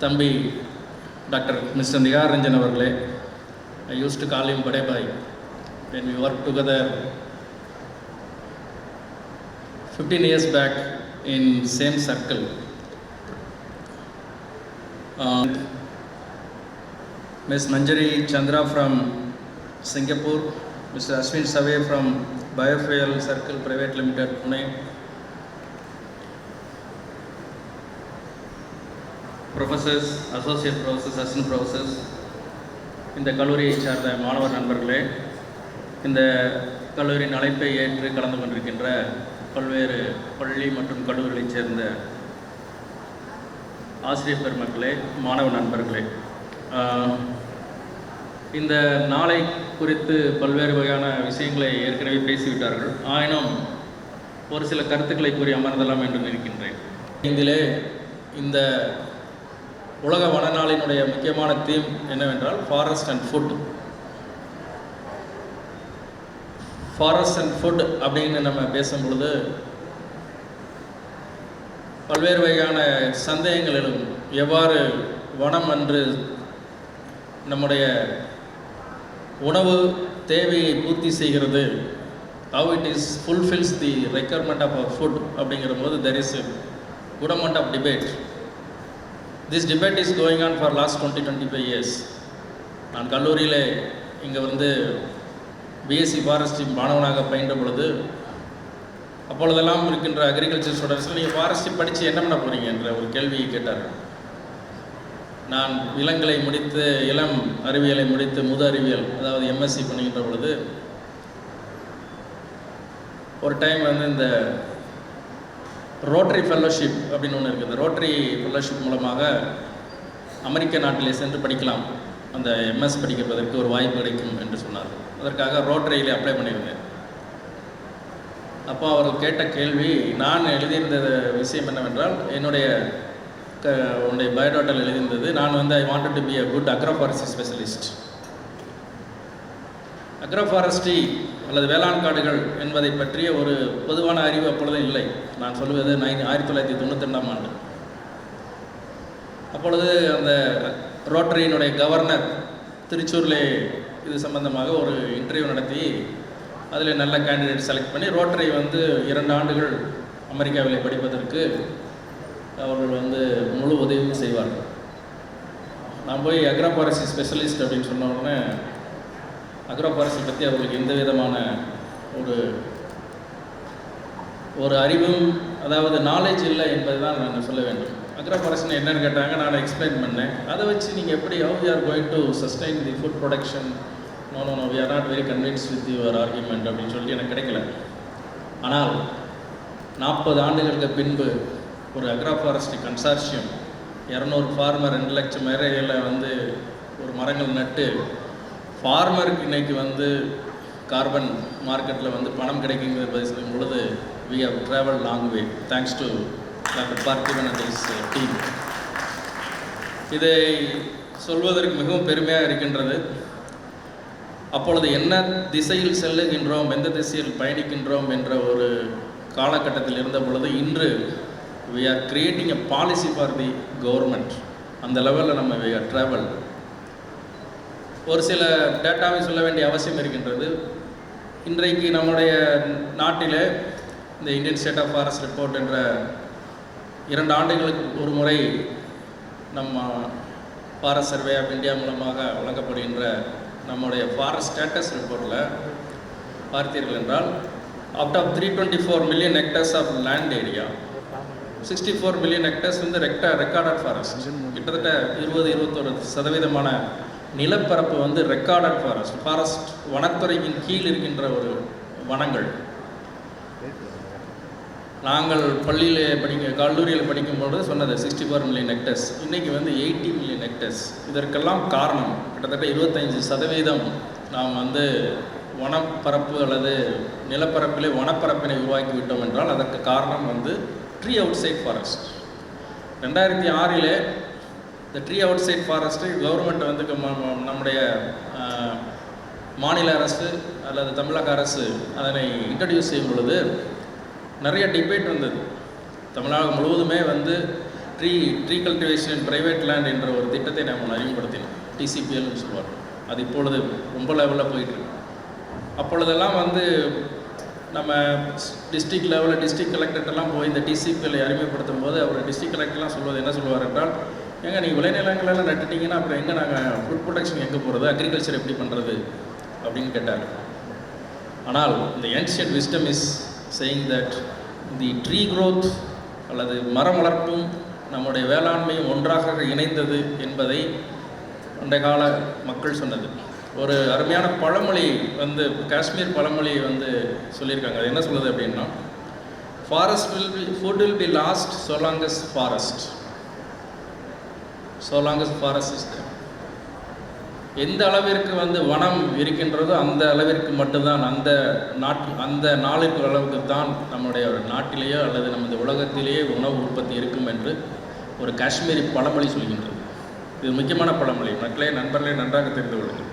தம்பி டாக்டர் மிஸ்டர் நிகார் ரஞ்சன் அவர்களே, I used to call him Bade Bhai when we worked together 15 years back in same circle. Ms. Manjari Chandra from Singapore, Mr. Ashwin Save from Biofuel Circle Private Limited, Pune, professors, associate professors, assistant professors, இந்த கல்லூரியை சார்ந்த மாணவர் நண்பர்களே, இந்த கல்லூரியின் அழைப்பை ஏற்று கலந்து கொண்டிருக்கின்ற பல்வேறு பள்ளி மற்றும் கல்லூரிகளைச் சேர்ந்த ஆசிரியர் பெருமக்களே, மாணவ நண்பர்களே, இந்த நாளை குறித்து பல்வேறு வகையான விஷயங்களை ஏற்கனவே பேசிவிட்டார்கள். ஆயினும் ஒரு சில கருத்துக்களை கூறி அமர்ந்தலாம் என்று நினைக்கின்றேன். இதிலே இந்த உலக வனநாளினுடைய முக்கியமான தீம் என்னவென்றால் forest and food. Forest and food அப்படின்னு நம்ம பேசும் பொழுது பல்வேறு வகையான சந்தேகங்கள் எழும். எவ்வாறு வனம் என்று நம்முடைய உணவு தேவையை பூர்த்தி செய்கிறது, how it is fulfills the requirement of our food அப்படிங்கிற போது there is a good amount of debate. This debate is going on for last 20-25 years. நான் கல்லூரியில் இங்கே வந்து பிஎஸ்சி ஃபாரஸ்ட்ரி மாணவனாக பயின்ற பொழுது அப்பொழுதெல்லாம் இருக்கின்ற அக்ரிகல்ச்சர் ஸ்டூடெண்ட்ஸில் நீங்கள் ஃபாரஸ்ட்ரி படித்து என்ன பண்ண போகிறீங்க என்ற ஒரு கேள்வியை கேட்டார்கள். நான் இளங்கலை முடித்து, இளம் அறிவியலை முடித்து, முது அறிவியல் அதாவது எம்எஸ்சி பண்ணுகின்ற பொழுது ஒரு டைம் வந்து இந்த ரோட்டரி ஃபெல்லோஷிப் அப்படின்னு ஒன்று இருக்குது. இந்த ரோட்டரி ஃபெல்லோஷிப் மூலமாக அமெரிக்க நாட்டிலே சென்று படிக்கலாம், அந்த எம்எஸ் படிக்கிறதற்கு ஒரு வாய்ப்பு கிடைக்கும் என்று சொன்னார். அதற்காக ரோட்டரியில் அப்ளை பண்ணியிருந்தேன். அப்போ அவர்கள் கேட்ட கேள்வி, நான் எழுதியிருந்த விஷயம் என்னவென்றால், என்னுடைய பயோடாட்டாவில் எழுதியிருந்தது, நான் வந்து I wanted to be a good agroforestry specialist. Agroforestry அல்லது வேளாண் காடுகள் என்பதை பற்றிய ஒரு பொதுவான அறிவு அப்பொழுது இல்லை. நான் சொல்வது 1992ஆம் ஆண்டு. அப்பொழுது அந்த ரோட்டரியினுடைய கவர்னர் திருச்சூரில் இது சம்பந்தமாக ஒரு இன்டர்வியூ நடத்தி அதில் நல்ல கேண்டிடேட் செலக்ட் பண்ணி ரோட்டரி வந்து 2 ஆண்டுகள் அமெரிக்காவில் படிப்பதற்கு அவர்கள் வந்து முழு உதவியும் செய்வார்கள். நான் போய் அக்ரோஃபாரஸ்ட்ரி ஸ்பெஷலிஸ்ட் அப்படின்னு சொன்ன உடனே அக்ரோஃபாரஸ்ட்ரி பற்றி அவர்களுக்கு எந்த விதமான ஒரு அறிவும், அதாவது நாலேஜ் இல்லை என்பது தான் நான் சொல்ல வேண்டும். அக்ரோஃபாரஸ்ட்னு என்னென்னு கேட்டாங்க, நான் எக்ஸ்பிளைன் பண்ணேன். அதை வச்சு நீங்கள் எப்படி how you are going to sustain the food production, no we are not very convinced with your argument அப்படின்னு சொல்லிட்டு எனக்கு கிடைக்கல. ஆனால் 40 ஆண்டுகளுக்கு பின்பு ஒரு அக்ரோஃபாரஸ்ட்ரி கன்சார்ஷியம் 200 ஃபார்மர் 2 லட்சம் மேரையில் வந்து ஒரு மரங்கள் நட்டு ஃபார்மருக்கு இன்றைக்கி வந்து கார்பன் மார்க்கெட்டில் வந்து பணம் கிடைக்குங்கிறது சொல்லும் பொழுது we have traveled long way thanks to Dr. Parthiban and his team. இதை சொல்வதற்கு மிகவும் பெருமையாக இருக்கின்றது. அப்பொழுது என்ன திசையில் செல்லுகின்றோம், எந்த திசையில் பயணிக்கின்றோம் என்ற ஒரு காலகட்டத்தில் இருந்த பொழுது இன்று we are creating a policy for the government. அந்த லெவலில் நம்ம we are traveled. ஒரு சில டேட்டாவை சொல்ல வேண்டிய அவசியம் இருக்கின்றது. இன்றைக்கு நம்முடைய நாட்டில் இந்த Indian State of Forest Report என்ற 2 ஆண்டுகளுக்கு ஒரு முறை நம்ம ஃபாரஸ்ட் சர்வே ஆஃப் இந்தியா மூலமாக வழங்கப்படுகின்ற நம்முடைய ஃபாரஸ்ட் ஸ்டேட்டஸ் ரிப்போர்ட்டில் பார்த்தீர்கள் என்றால், out of 324 million hectares of land area 64 million hectares வந்து ரெக்கார்டட் ஃபாரஸ்ட். கிட்டத்தட்ட 20-21% நிலப்பரப்பு வந்து ரெக்கார்டட் ஃபாரஸ்ட் வனத்துறையின் கீழ் இருக்கின்ற ஒரு வனங்கள். நாங்கள் பள்ளியில் கல்லூரியில் படிக்கும்போது சொன்னது 64 மில்லியன் ஹெக்டர்ஸ், இன்றைக்கி வந்து 80 மில்லியன் ஹெக்டர்ஸ். இதற்கெல்லாம் காரணம் கிட்டத்தட்ட 25% நாம் வந்து வனப்பரப்பு அல்லது நிலப்பரப்பிலே வனப்பரப்பினை உருவாக்கி விட்டோம் என்றால் அதற்கு காரணம் வந்து ட்ரீ அவுட் சைட் ஃபாரஸ்ட். 2006 இந்த tree outside forest government வந்து நம்முடைய மாநில அரசு அல்லது தமிழக அரசு அதனை இன்ட்ரடியூஸ் செய்யும் பொழுது நிறைய டிபேட் வந்தது. தமிழகம் முழுவதுமே வந்து ட்ரீ கல்டிவேஷன் ப்ரைவேட் லேண்ட் என்ற ஒரு திட்டத்தை நாம் அறிமுகப்படுத்தினோம், டிசிபிஎல்னு சொல்லுவார். அது இப்பொழுது ரொம்ப லெவலில் போயிட்டுருக்கு. அப்பொழுதெல்லாம் வந்து நம்ம டிஸ்ட்ரிக்ட் லெவலில் டிஸ்ட்ரிக்ட் கலெக்டர்கிட்டலாம் போய் இந்த டிசிபிஎல்லை அறிமுகப்படுத்தும் போது அவர் டிஸ்ட்ரிக்ட் கலெக்டர்லாம் சொல்வது என்ன சொல்லுவார் என்றால், ஏங்க நீங்கள் விளைநிலங்களெல்லாம் நட்டுட்டிங்கன்னா அப்புறம் எங்கே நாங்கள் ஃபுட் ப்ரொடக்ஷன் எங்கே போகிறது, அக்ரிகல்ச்சர் எப்படி பண்ணுறது அப்படின்னு கேட்டார். ஆனால் இந்த ancient wisdom is saying that the tree growth அல்லது மரம் வளர்ப்பும் நம்முடைய வேளாண்மையும் ஒன்றாக இணைந்தது என்பதை அன்றைய கால மக்கள் சொன்னது. ஒரு அருமையான பழமொழி வந்து காஷ்மீர் பழமொழி வந்து சொல்லியிருக்காங்க. அது என்ன சொல்லுது அப்படின்னா, food will be last so long as forest is there. எந்த அளவிற்கு வந்து வனம் இருக்கின்றதோ அந்த அளவிற்கு மட்டும்தான் அந்த நாளுக்கு அளவுக்கு தான் நம்முடைய நாட்டிலேயோ அல்லது நமது உலகத்திலேயே உணவு உற்பத்தி இருக்கும் என்று ஒரு காஷ்மீரி பழமொழி சொல்கின்றது. இது முக்கியமான பழமொழி. நண்பர்களே நன்றாக தெரிந்து கொள்ளுங்கள்.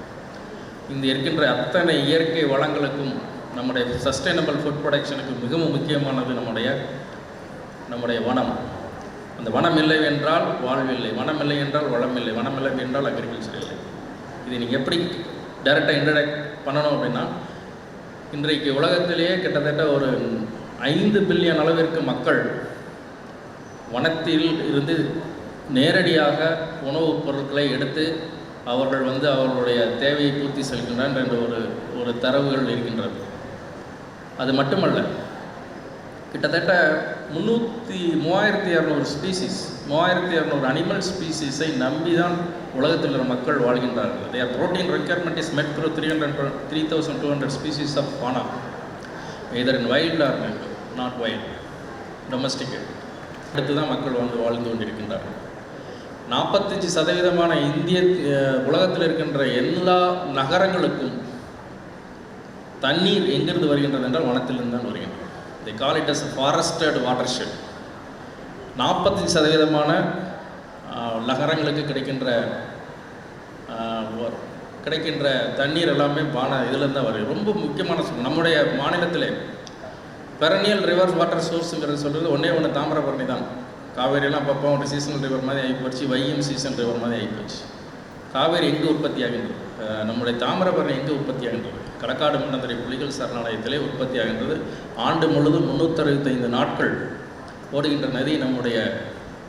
இந்த இருக்கின்ற அத்தனை இயற்கை வளங்களுக்கும் நம்முடைய சஸ்டைனபிள் ஃபுட் ப்ரொடக்ஷனுக்கு மிகவும் முக்கியமானது நம்முடைய வனம். அந்த வனம் இல்லை என்றால் வாழ்வில்லை, வனம் இல்லை என்றால் வளம் இல்லை, வனம் இல்லை என்றால் அக்ரிகல்ச்சர் இல்லை. இதை நீங்கள் எப்படி டைரெக்டாக இன்ட்ரடக்ட் பண்ணணும் அப்படின்னா, இன்றைக்கு உலகத்திலேயே கிட்டத்தட்ட ஒரு 5 பில்லியன் அளவிற்கு மக்கள் வனத்தில் இருந்து நேரடியாக உணவுப் பொருட்களை எடுத்து அவர்கள் வந்து அவர்களுடைய தேவையை பூர்த்தி செல்கின்றனர் என்ற ஒரு தரவுகள் இருக்கின்றது. அது மட்டுமல்ல, கிட்டத்தட்ட 3200 ஸ்பீசிஸ் 3200 அனிமல் ஸ்பீசிஸை நம்பி தான் உலகத்தில் இருக்கிற மக்கள் வாழ்கின்றார்கள். their protein requirement is met through 3200 species of fauna. Either in wild or not wild, domesticate. அடுத்து தான் மக்கள் வந்து வாழ்ந்து கொண்டிருக்கின்றார்கள். 45% இந்திய உலகத்தில் இருக்கின்ற எல்லா நகரங்களுக்கும் தண்ணீர் எங்கிருந்து வருகின்றது என்றால் வனத்திலிருந்து தான் வருகின்றது. they call it as a forested watershed. 45% நகரங்களுக்கு கிடைக்கின்ற தண்ணீர் எல்லாமே இதிலேருந்து தான் வருது. ரொம்ப முக்கியமான நம்முடைய மாநிலத்திலே பெரனியல் ரிவர் வாட்டர் சோர்ஸுங்கிறது சொல்கிறது ஒன்று தாமிரபரணி தான். காவேரியெல்லாம் அப்பப்போ ஒரு சீசனல் ரிவர் மாதிரி ஆகிப்போச்சு, வையும் சீசன் ரிவர் மாதிரி ஆகிப்போச்சு. காவேரி எங்கே உற்பத்தி ஆகின்றது? நம்முடைய தாமிரபரணி எங்கே உற்பத்தி ஆகின்றது? களக்காடு மண்டந்தரை புலிகள் சரணாலயத்திலே உற்பத்தி ஆகின்றது. ஆண்டு முழுவதும் 365 நாட்கள் ஓடுகின்ற நதி நம்முடைய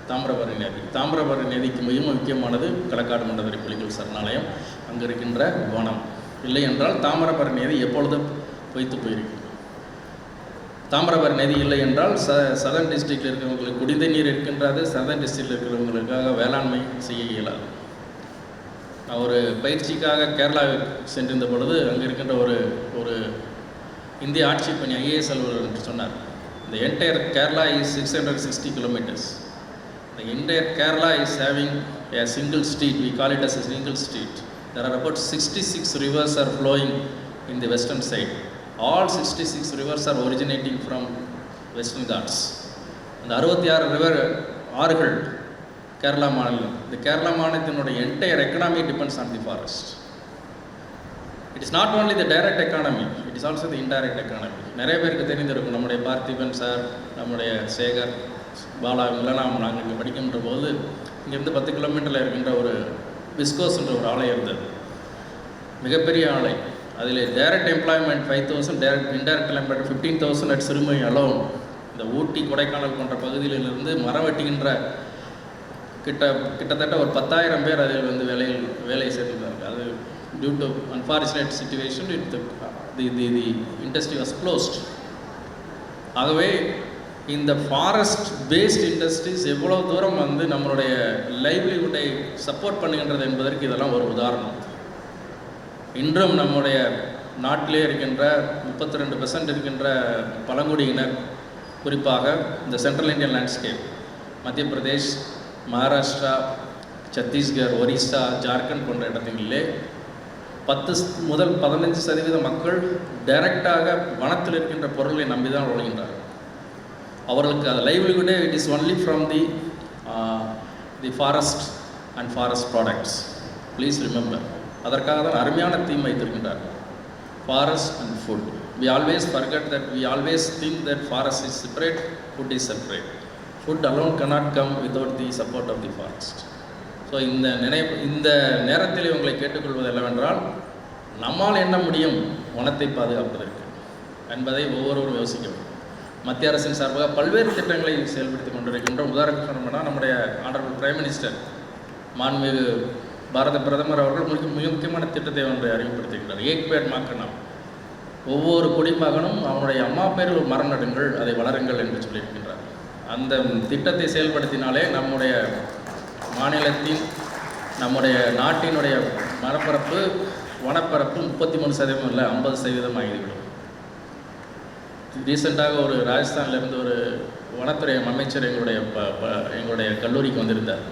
தாமிரபரணி நதி. தாமிரபரணி நதிக்கு மிக முக்கியமானது களக்காடு மண்டந்தரை புலிகள் சரணாலயம், அங்கே இருக்கின்ற வனம். இல்லை என்றால் தாமிரபரணி நதி எப்பொழுதும் பொய்த்து போயிருக்கு. தாமிரபரணி நதி இல்லை என்றால் சதர்ன் டிஸ்ட்ரிக்டில் இருக்கிறவங்களுக்கு குடித நீர் இருக்கின்றது, சதர்ன் டிஸ்ட்ரிக்டில் இருக்கிறவங்களுக்காக வேளாண்மை செய்ய இயலாது. நான் ஒரு பயிற்சிக்காக கேரளா சென்றிருந்த பொழுது அங்கே இருக்கின்ற ஒரு இந்திய ஆட்சி பணி ஐஏஎஸ் அலுவலர் என்று சொன்னார், இந்த entire Kerala is 660 kilometers. The entire Kerala is having a single street, we call it as a single street. There are about 66 rivers are flowing in the western side. All 66 rivers are originating from Western Ghats. அந்த 66 river ஆறுகள் கேரளா மாநிலம். இந்த கேரளா மாநிலத்தினுடைய entire economy depends on the forest. It is not only the direct economy, it is also the indirect economy. நிறைய பேருக்கு தெரிந்திருக்கும், நம்முடைய Parthiban sir, நம்முடைய சேகர், பாலா இவங்கெல்லாம் நாங்கள் இங்கே படிக்கின்ற போது இங்கேருந்து 10 கிலோமீட்டரில் இருக்கின்ற ஒரு விஸ்கோஸ்ன்ற ஒரு ஆலை இருந்தது, மிகப்பெரிய ஆலை. அதில் direct employment 5,000, direct indirect employment 15,000 at Sirumugai alone. இந்த ஊட்டி கொடைக்கானல் போன்ற பகுதிகளிலிருந்து மரம் வெட்டுகின்ற கிட்டத்தட்ட ஒரு 10,000 பேர் அதில் வந்து வேலை செய்திருந்தார்கள். அது due to unfortunate situation the industry was closed. ஆகவே இந்த ஃபாரஸ்ட் பேஸ்ட் இண்டஸ்ட்ரீஸ் எவ்வளோ தூரம் வந்து நம்மளுடைய லைவ்லிஹுட்டை சப்போர்ட் பண்ணுகின்றது என்பதற்கு இதெல்லாம் ஒரு உதாரணம். இன்றும் நம்முடைய நாட்டிலே இருக்கின்ற 32% இருக்கின்ற பழங்குடியினர், குறிப்பாக இந்த சென்ட்ரல் இந்தியன் லேண்ட்ஸ்கேப், மத்திய பிரதேஷ், மகாராஷ்டிரா, சத்தீஸ்கர், ஒரிசா, ஜார்க்கண்ட் போன்ற இடங்களிலே 10 முதல் 15% மக்கள் டைரக்டாக வனத்தில் இருக்கின்ற பொருளை நம்பி தான் ஒழுகின்றார்கள். அவர்களுக்கு அது லைவ்லிஹுட்டே it is only from the forest and forest products. Please remember, அதற்காக தான் அருமையான தீம் வைத்திருக்கின்றார்கள், forest and food. We always forget that, we always think that forest is separate, food is separate. Food alone cannot come without the support of the forest. So இந்த நேரத்தில் உங்களை கேட்டுக்கொள்வது என்னவென்றால், நம்மால் என்ன முடியும் வனத்தை பாதுகாப்பதற்கு என்பதை ஒவ்வொருவரும் யோசிக்க வேண்டும். மத்திய அரசின் சார்பாக பல்வேறு திட்டங்களை செயல்படுத்தி கொண்டிருக்கின்றோம். உதாரணத்துக்கு சொன்னோம்னா, நம்முடைய ஆனரபிள் பிரைம் மினிஸ்டர் மாண்புமிகு பாரத பிரதமர் அவர்கள் மிக முக்கியமான திட்டத்தை ஒன்றை அறிமுகப்படுத்துகின்றார், ஏக் பேட் மா கா நாம். ஒவ்வொரு குடிமகனும் அவனுடைய அம்மா பேரில் ஒரு மரம் நடுங்கள், அதை வளருங்கள் என்று சொல்லியிருக்கின்றார். அந்த திட்டத்தை செயல்படுத்தினாலே நம்முடைய மாநிலத்தின், நம்முடைய நாட்டினுடைய மரப்பரப்பு, வனப்பரப்பு 33% இல்லை 50% ஆகிவிடும். ரீசெண்டாக ஒரு ராஜஸ்தானிலிருந்து ஒரு வனத்துறை அமைச்சர் எங்களுடைய கல்லூரிக்கு வந்திருந்தார்.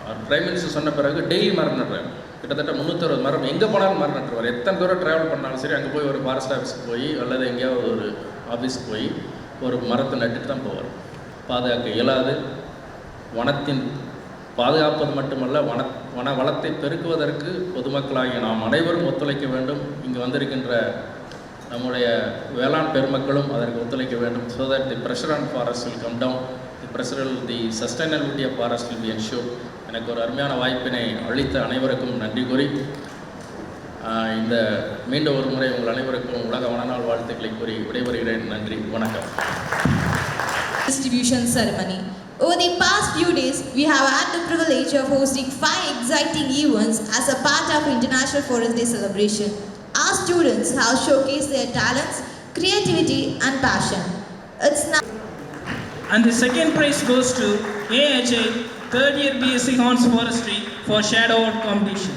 அவர் பிரைம் மினிஸ்டர் சொன்ன பிறகு டெய்லி மரம் நடுறார். கிட்டத்தட்ட 360 மரம், எங்கே போனாலும் மரம் நட்டுருவார். எத்தனை தூரம் ட்ராவல் பண்ணாலும் சரி, அங்கே போய் ஒரு ஃபாரஸ்ட் ஆஃபீஸுக்கு போய் அல்லது எங்கேயாவது ஒரு ஆஃபீஸுக்கு போய் ஒரு மரத்தை நட்டுட்டு தான் போவார். பாதுகாக்க இயலாது. வனத்தின் பாதுகாப்பது மட்டுமல்ல, வன வளத்தை பெருக்குவதற்கு பொதுமக்களாகிய நாம் அனைவரும் ஒத்துழைக்க வேண்டும். இங்கு வந்திருக்கின்ற நம்முடைய வேளாண் பெருமக்களும் அதற்கு ஒத்துழைக்க வேண்டும். So that the pressure on forest will come down, the sustainability of forest will be ensure. எனக்கு ஒரு அருமையான வாய்ப்பினை அளித்த அனைவருக்கும் நன்றி கூறி, இந்த மீண்டும் ஒரு முறை உங்கள் அனைவருக்கும் உலக வனநாள் வாழ்த்துக்களை கூறி விடைபெறுகிறேன். நன்றி, வணக்கம். Distribution ceremony. Over the past few days, we have had the privilege of hosting 5 exciting events as a part of International Forest Day celebration. Our students have showcased their talents, creativity and passion. It's now. And the second prize goes to AHA 3rd year BSc Horns Forestry for Shadow Out competition.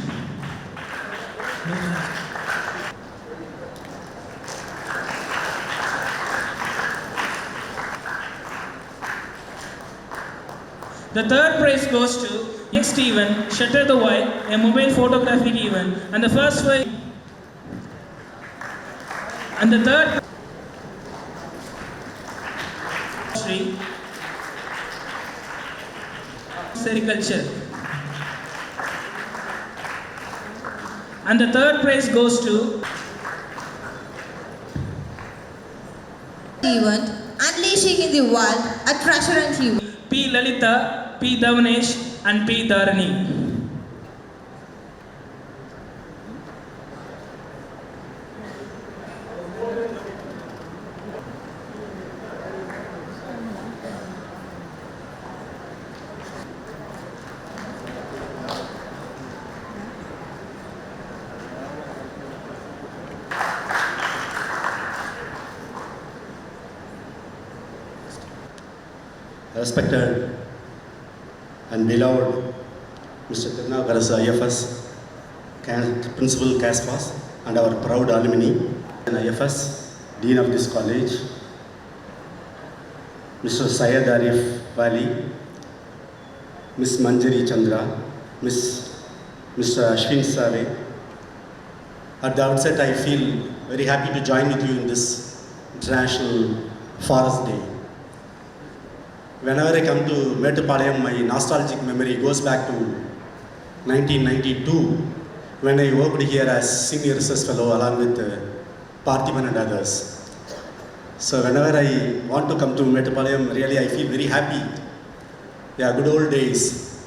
The third prize goes to next event, Shutter the Wild, a mobile photographic event, and the first prize. And the third sericulture. And the third prize goes to event Unleashing in the Wild, a treasure and youth. P. Lalita, P. Davanesh, and P. Dharani. Respected and beloved Mr. Tirunagaras IFS, Principal CASPAS, and our proud alumni and IFS, Dean of this college, Mr. Syed Arif Wali, Ms. Manjari Chandra, Mr. Ashwin Save. At the outset, I feel very happy to join with you in this International Forest Day. Whenever I come to Mettupalayam, my nostalgic memory goes back to 1992, when I worked here as senior research fellow along with Parthiban and others. So whenever I want to come to Mettupalayam, really I feel very happy. Yeah, good old days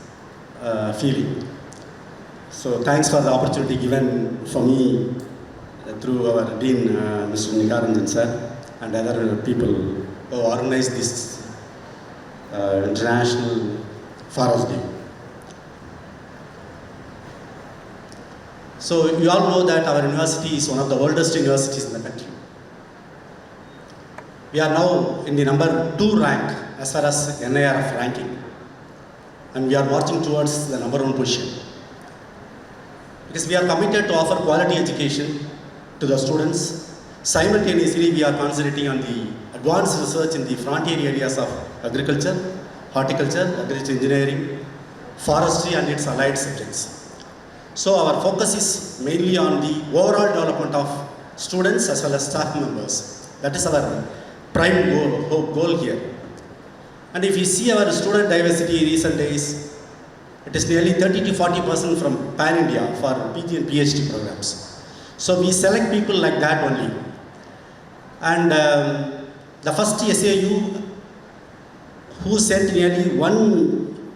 feeling. So thanks for the opportunity given for me through our Dean, Mr. Nikaranjan sir, and other people who organized this International Forest Day. So you all know that our university is one of the oldest universities in the country. We are now in the number 2 rank as far as NIRF ranking, and we are marching towards the number 1 position. Because we are committed to offer quality education to the students. Simultaneously, we are concentrating on the advanced research in the frontier areas of agriculture, horticulture, agriculture engineering, forestry and its allied subjects. So our focus is mainly on the overall development of students as well as staff members. That is our prime goal here. And if you see our student diversity in recent days, it is nearly 30 to 40% from pan-India for PG and PhD programs. So we select people like that only. And the first SAU who sent nearly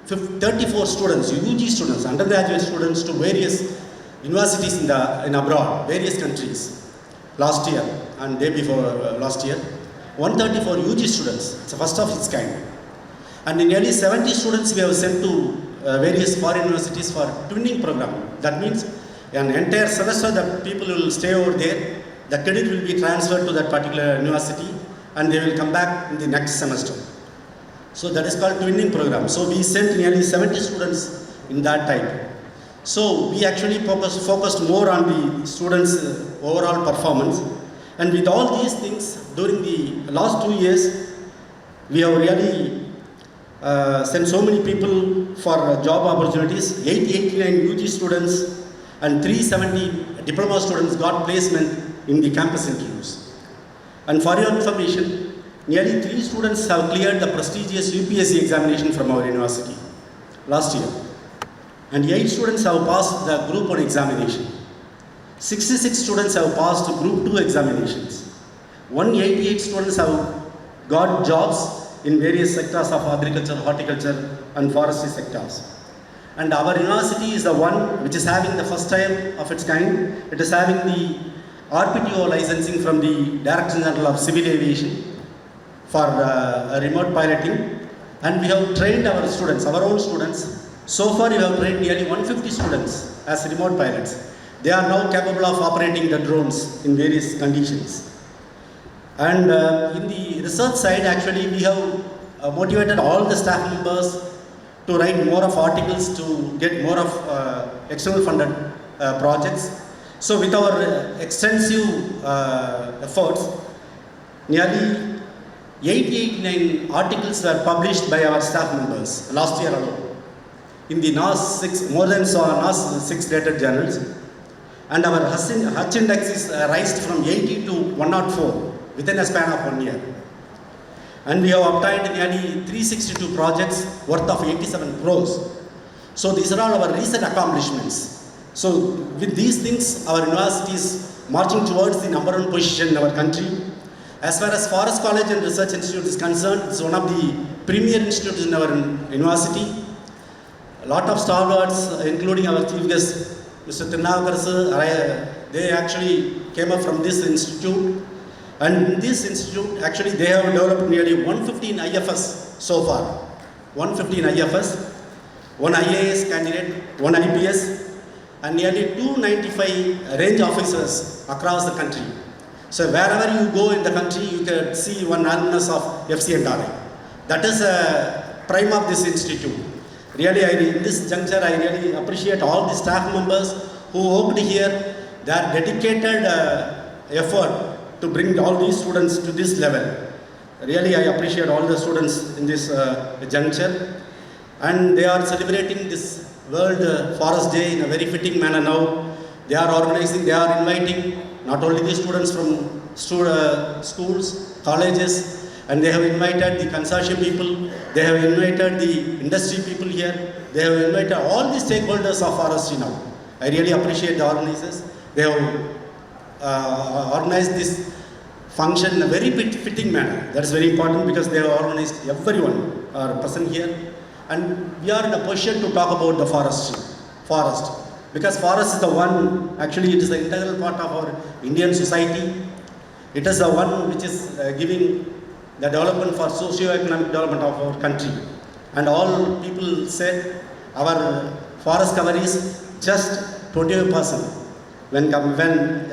34 students, UG students, undergraduate students to various universities in abroad, various countries, last year and day before last year. 134 UG students, it's the first of its kind. And nearly 70 students we have sent to various foreign universities for twinning program. That means an entire semester the people will stay over there, the credit will be transferred to that particular university and they will come back in the next semester. So that is called twinning program. So we sent nearly 70 students in that type. So we actually focused more on the students' overall performance. And with all these things, during the last 2 years, we have really sent so many people for job opportunities. 889 UG students and 370 diploma students got placement in the campus interviews. And for your information, nearly 3 students have cleared the prestigious UPSC examination from our university last year. And 8 students have passed the Group 1 examination. 66 students have passed Group 2 examinations. 188 students have got jobs in various sectors of agriculture, horticulture and forestry sectors. And our university is the one which is having the first time of its kind. It is having the RPTO licensing from the Director General of Civil Aviation for remote piloting. And we have trained our students, our own students. So far we have trained nearly 150 students as remote pilots. They are now capable of operating the drones in various conditions. And in the research side, actually, we have motivated all the staff members to write more of articles to get more of external funded projects. So with our extensive efforts, nearly 89 articles were published by our staff members last year alone in the NAS 6, more than NAS 6 rated journals. And our Hutch index is raised from 80 to 104 within a span of 1 year. And we have obtained nearly 362 projects worth of 87 crores. So these are all our recent accomplishments. So with these things, our university is marching towards the number one position in our country. As far as Forest College and Research Institute is concerned, it's one of the premier institutes in our university. A lot of stalwarts, including our chief guest, Mr. Tirunavakar sir, they actually came up from this institute. And in this institute, actually, they have developed nearly 115 IFS so far. 115 IFS, one IAS candidate, one IPS, and nearly 295 range officers across the country. So wherever you go in the country, you can see one alumnus of FCNRI. That is a prime of this institute. Really, in this juncture, I really appreciate all the staff members who worked here. Their dedicated effort to bring all these students to this level. Really, I appreciate all the students in this juncture. And they are celebrating this World Forest Day in a very fitting manner now. They are organizing, they are inviting not only the students from schools, colleges, and they have invited the consortium people, they have invited the industry people here, they have invited all the stakeholders of forestry now. I really appreciate the organizers. They have organized this function in a very fitting manner. That is very important because they have organized everyone are present here. And we are in a position to talk about the forest. Because forest is the one, actually it is the integral part of our Indian society. It is the one which is giving the development for socio-economic development of our country. And all people say our forest cover is just 25%. When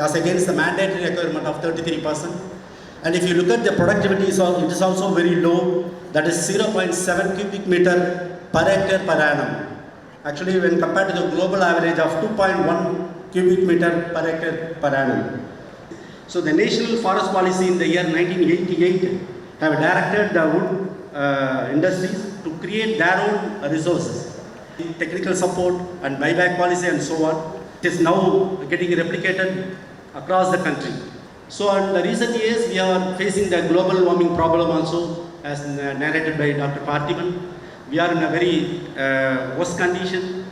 as against the mandatory requirement of 33%. And if you look at the productivity, it is also very low. That is 0.7 cubic meter per hectare per annum. Actually, when compared to the global average of 2.1 cubic meter per hectare per annum. So the National Forest Policy in the year 1988 have directed the wood industries to create their own resources. Technical support and buyback policy and so on. It is now getting replicated across the country. So in the recent years, we are facing the global warming problem also, as narrated by Dr. Parthiban. We are in a very worst condition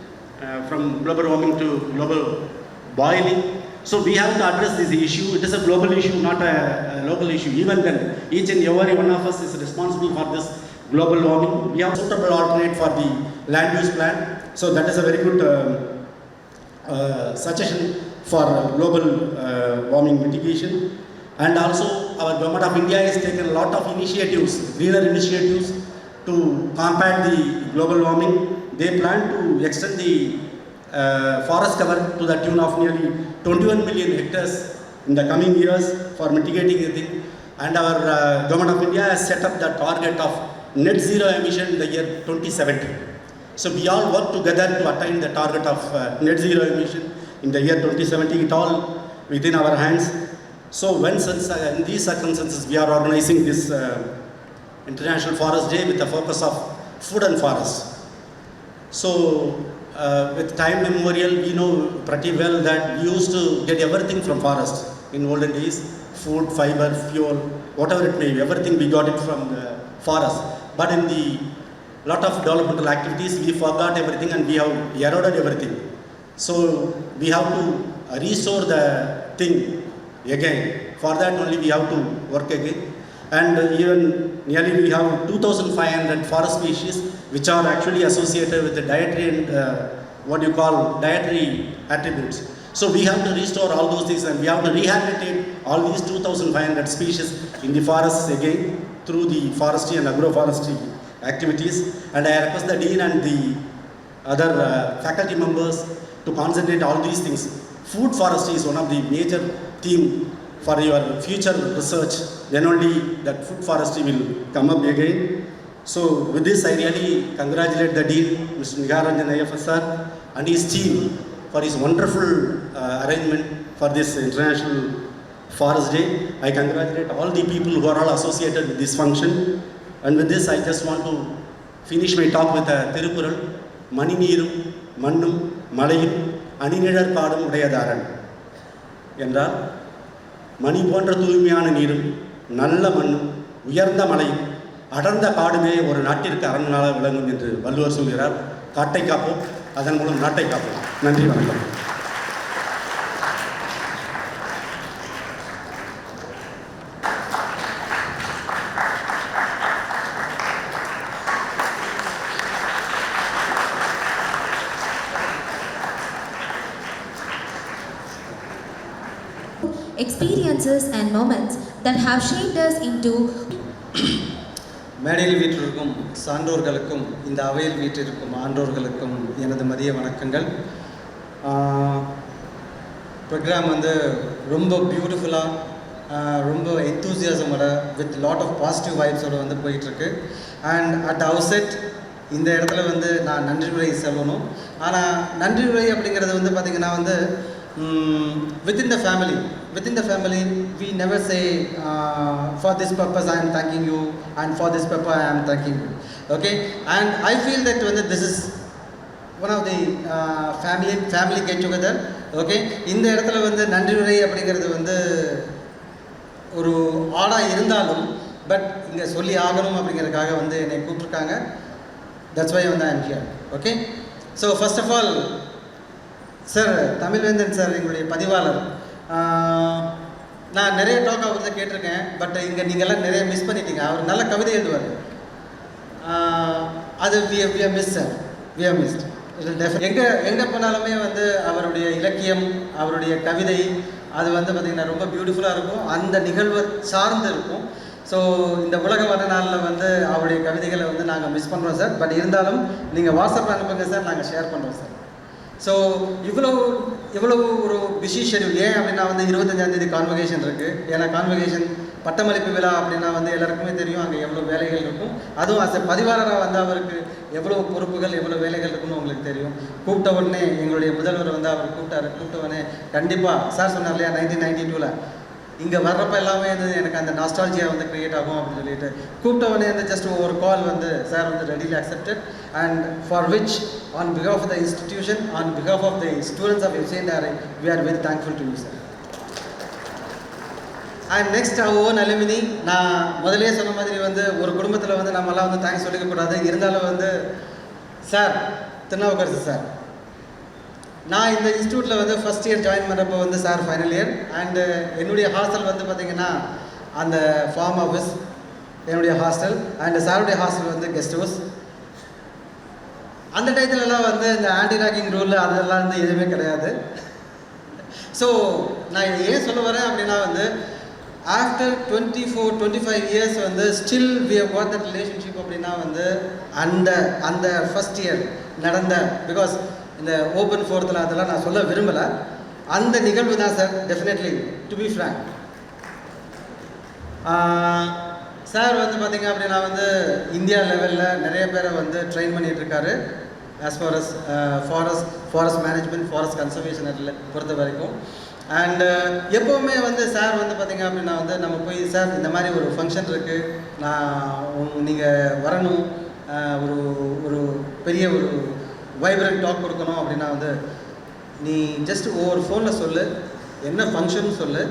from global warming to global boiling. So we have to address this issue. It is a global issue, not a local issue. Even then, each and every one of us is responsible for this global warming. We have suitable alternate for the land use plan. So that is a very good suggestion for global warming mitigation. And also our Government of India has taken a lot of initiatives, greener initiatives to combat the global warming. They plan to extend the forest cover to the tune of nearly 21 million hectares in the coming years for mitigating the thing. And our Government of India has set up the target of net zero emission in the year 2070. So we all work together to attain the target of net zero emission in the year 2070. It all within our hands. So when in these circumstances we are organizing this International Forest Day with the focus of food and forest. So with time memorial, we know pretty well that we used to get everything from forest in olden days. Food, fiber, fuel, whatever it may be, everything we got it from the forest. But in the lot of developmental activities, we forgot everything and we have eroded everything. So we have to restore the thing again. For that only we have to work again. And even nearly we have 2,500 forest species which are actually associated with the dietary and dietary attributes. So we have to restore all those things and we have to rehabilitate all these 2,500 species in the forests again through the forestry and agroforestry activities. And I request the Dean and the other faculty members to concentrate all these things. Food forestry is one of the major theme for your future research. Then only that food forestry will come up again. So with this, I really congratulate the Dean, Mr. Nigaranjan IFSR, and his team for his wonderful arrangement for this International Forest Day. I congratulate all the people who are all associated with this function. And with this, I just want to finish my talk with a Tirukural. Mani Neerum, Mannum, Malayum, Aninidar Kadum Udayadaran. என்றால் மணி போன்ற தூய்மையான நீரும் நல்ல மண்ணும் உயர்ந்த மலையும் அடர்ந்த காடுமே ஒரு நாட்டிற்கு அரண்மனையாக விளங்கும் என்று வள்ளுவர் சொல்கிறார். காட்டை காப்போம், அதன் மூலம் நாட்டை காப்போம். நன்றி, வணக்கம். Experiences and moments that have shaped us into மேடையில் வீற்றிருக்கும் சான்றோர்களுக்கும் இந்த அவையில் வீற்றிருக்கும் ஆன்றோர்களுக்கும் எனது மதிய வணக்கங்கள். ப்ரோக்ராம் வந்து ரொம்ப பியூட்டிஃபுல்லாக ரொம்ப என்தூசியாசமோட வித் லாட் ஆஃப் பாசிட்டிவ் வைப்ஸோட வந்து போயிட்டுருக்கு. அண்ட் அட் அவுட்செட் இந்த இடத்துல வந்து நான் நன்றி உரை சொல்லணும். ஆனால் நன்றி உரை அப்படிங்கிறது வந்து பார்த்திங்கன்னா வந்து within the family we never say for this purpose I am thanking you and for this purpose I am thanking you, okay. And I feel that when this is one of the family get together, okay. இந்த இடத்துல வந்து நன்றி உரை அப்படிங்கிறது வந்து ஒரு ஆடா இருந்தாலும் பட் இங்கே சொல்லி ஆகணும் அப்படிங்கிறதுக்காக வந்து என்னை கூப்பிட்ருக்காங்க. that's why வந்து I am here, okay. So first of all sir, Tamilvendhan sir எங்களுடைய பதிவாளர், நான் நிறைய டாக் அவர்கிட்ட கேட்டிருக்கேன். பட் இங்கே நீங்கள்லாம் நிறைய மிஸ் பண்ணிட்டீங்க. அவர் நல்ல கவிதை எழுதுவார். அது we have missed sir, we have missed. எங்கே போனாலுமே வந்து அவருடைய இலக்கியம், அவருடைய கவிதை அது வந்து பார்த்திங்கன்னா ரொம்ப பியூட்டிஃபுல்லாக இருக்கும். அந்த நிகழ்வை சார்ந்து இருக்கும். ஸோ இந்த உலக வர நாளில் வந்து அவருடைய கவிதைகளை வந்து நாங்கள் மிஸ் பண்ணுறோம் சார். பட் இருந்தாலும் நீங்கள் வாட்ஸ்அப்பில் அனுப்புங்க சார், நாங்கள் ஷேர் பண்ணுறோம் சார். ஸோ இவ்வளோ ஒரு பிஸி ஷெடியூல். ஏன் அப்படின்னா வந்து 25ஆம் தேதி கான்வகேஷன் இருக்குது. ஏன்னா கான்வகேஷன் பட்டமளிப்பு விழா அப்படின்னா வந்து எல்லாருக்குமே தெரியும் அங்கே எவ்வளோ வேலைகள் இருக்கும். அதுவும் அஸ் பதிவாளராக வந்து அவருக்கு எவ்வளோ பொறுப்புகள், எவ்வளோ வேலைகள் இருக்குன்னு உங்களுக்கு தெரியும். கூப்பிட்ட உடனே எங்களுடைய முதல்வர் வந்து அவர் கூப்பிட்ட உடனே கண்டிப்பாக சார் சொன்னார் இல்லையா 1992 இங்கே வர்றப்போ எல்லாமே வந்து எனக்கு அந்த நாஸ்டாலஜியா வந்து க்ரியேட் ஆகும் அப்படின்னு சொல்லிட்டு கூப்பிட்ட உடனே வந்து ஜஸ்ட் ஒரு கால் வந்து சார் வந்து readily accepted. And for which on because of of the institution, on because of of the students of FCNRI we are very thankful to you sir. And next our own alumni. நான் முதலே சொன்ன மாதிரி வந்து ஒரு குடும்பத்தில் வந்து நம்மளாம் வந்து தேங்க்ஸ் சொல்லிக்கக்கூடாது. இருந்தாலும் வந்து சார் திருநாவுக்கரசு சார், நான் இந்த இன்ஸ்டியூட்டில் வந்து ஃபஸ்ட் இயர் ஜாயின் பண்ணுறப்போ வந்து சார் ஃபைனல் இயர். அண்டு என்னுடைய ஹாஸ்டல் வந்து பார்த்திங்கன்னா அந்த ஃபார்ம் ஆஃபீஸ் என்னுடைய ஹாஸ்டல், அண்டு சாருடைய ஹாஸ்டல் வந்து கெஸ்ட் ஹவுஸ். அந்த டயத்துலலாம் வந்து இந்த ஆன்டி ராக்கிங் ரூல் அதெல்லாம் வந்து எதுவுமே கிடையாது. ஸோ நான் ஏன் சொல்ல வரேன் அப்படின்னா வந்து ஆஃப்டர் 24-25 இயர்ஸ் வந்து still we have got that relationship அப்படின்னா வந்து அந்த ஃபஸ்ட் இயர் நடந்த பிகாஸ் இந்த ஓப்பன் ஃபோர்த்தில் அதெல்லாம் நான் சொல்ல விரும்பலை. அந்த நிகழ்வு தான் sir definitely to be frank. Sir வந்து பார்த்திங்க அப்படின்னா வந்து இந்தியா லெவலில் நிறைய பேரை வந்து ட்ரெயின் பண்ணிகிட்ருக்காரு as far as forest management, forest conservation பொறுத்த வரைக்கும். அண்டு எப்போவுமே வந்து சார் வந்து பார்த்திங்க அப்படின்னா வந்து நம்ம போய் சார் இந்த மாதிரி ஒரு ஃபங்க்ஷன் இருக்குது, நான் நீங்கள் வரணும், ஒரு பெரிய ஒரு வைப்ரண்ட் டாக் கொடுக்கணும் அப்படின்னா வந்து நீ ஜஸ்ட் ஒவ்வொரு ஃபோனில் சொல்லு, என்ன ஃபங்க்ஷன் சொல்லு,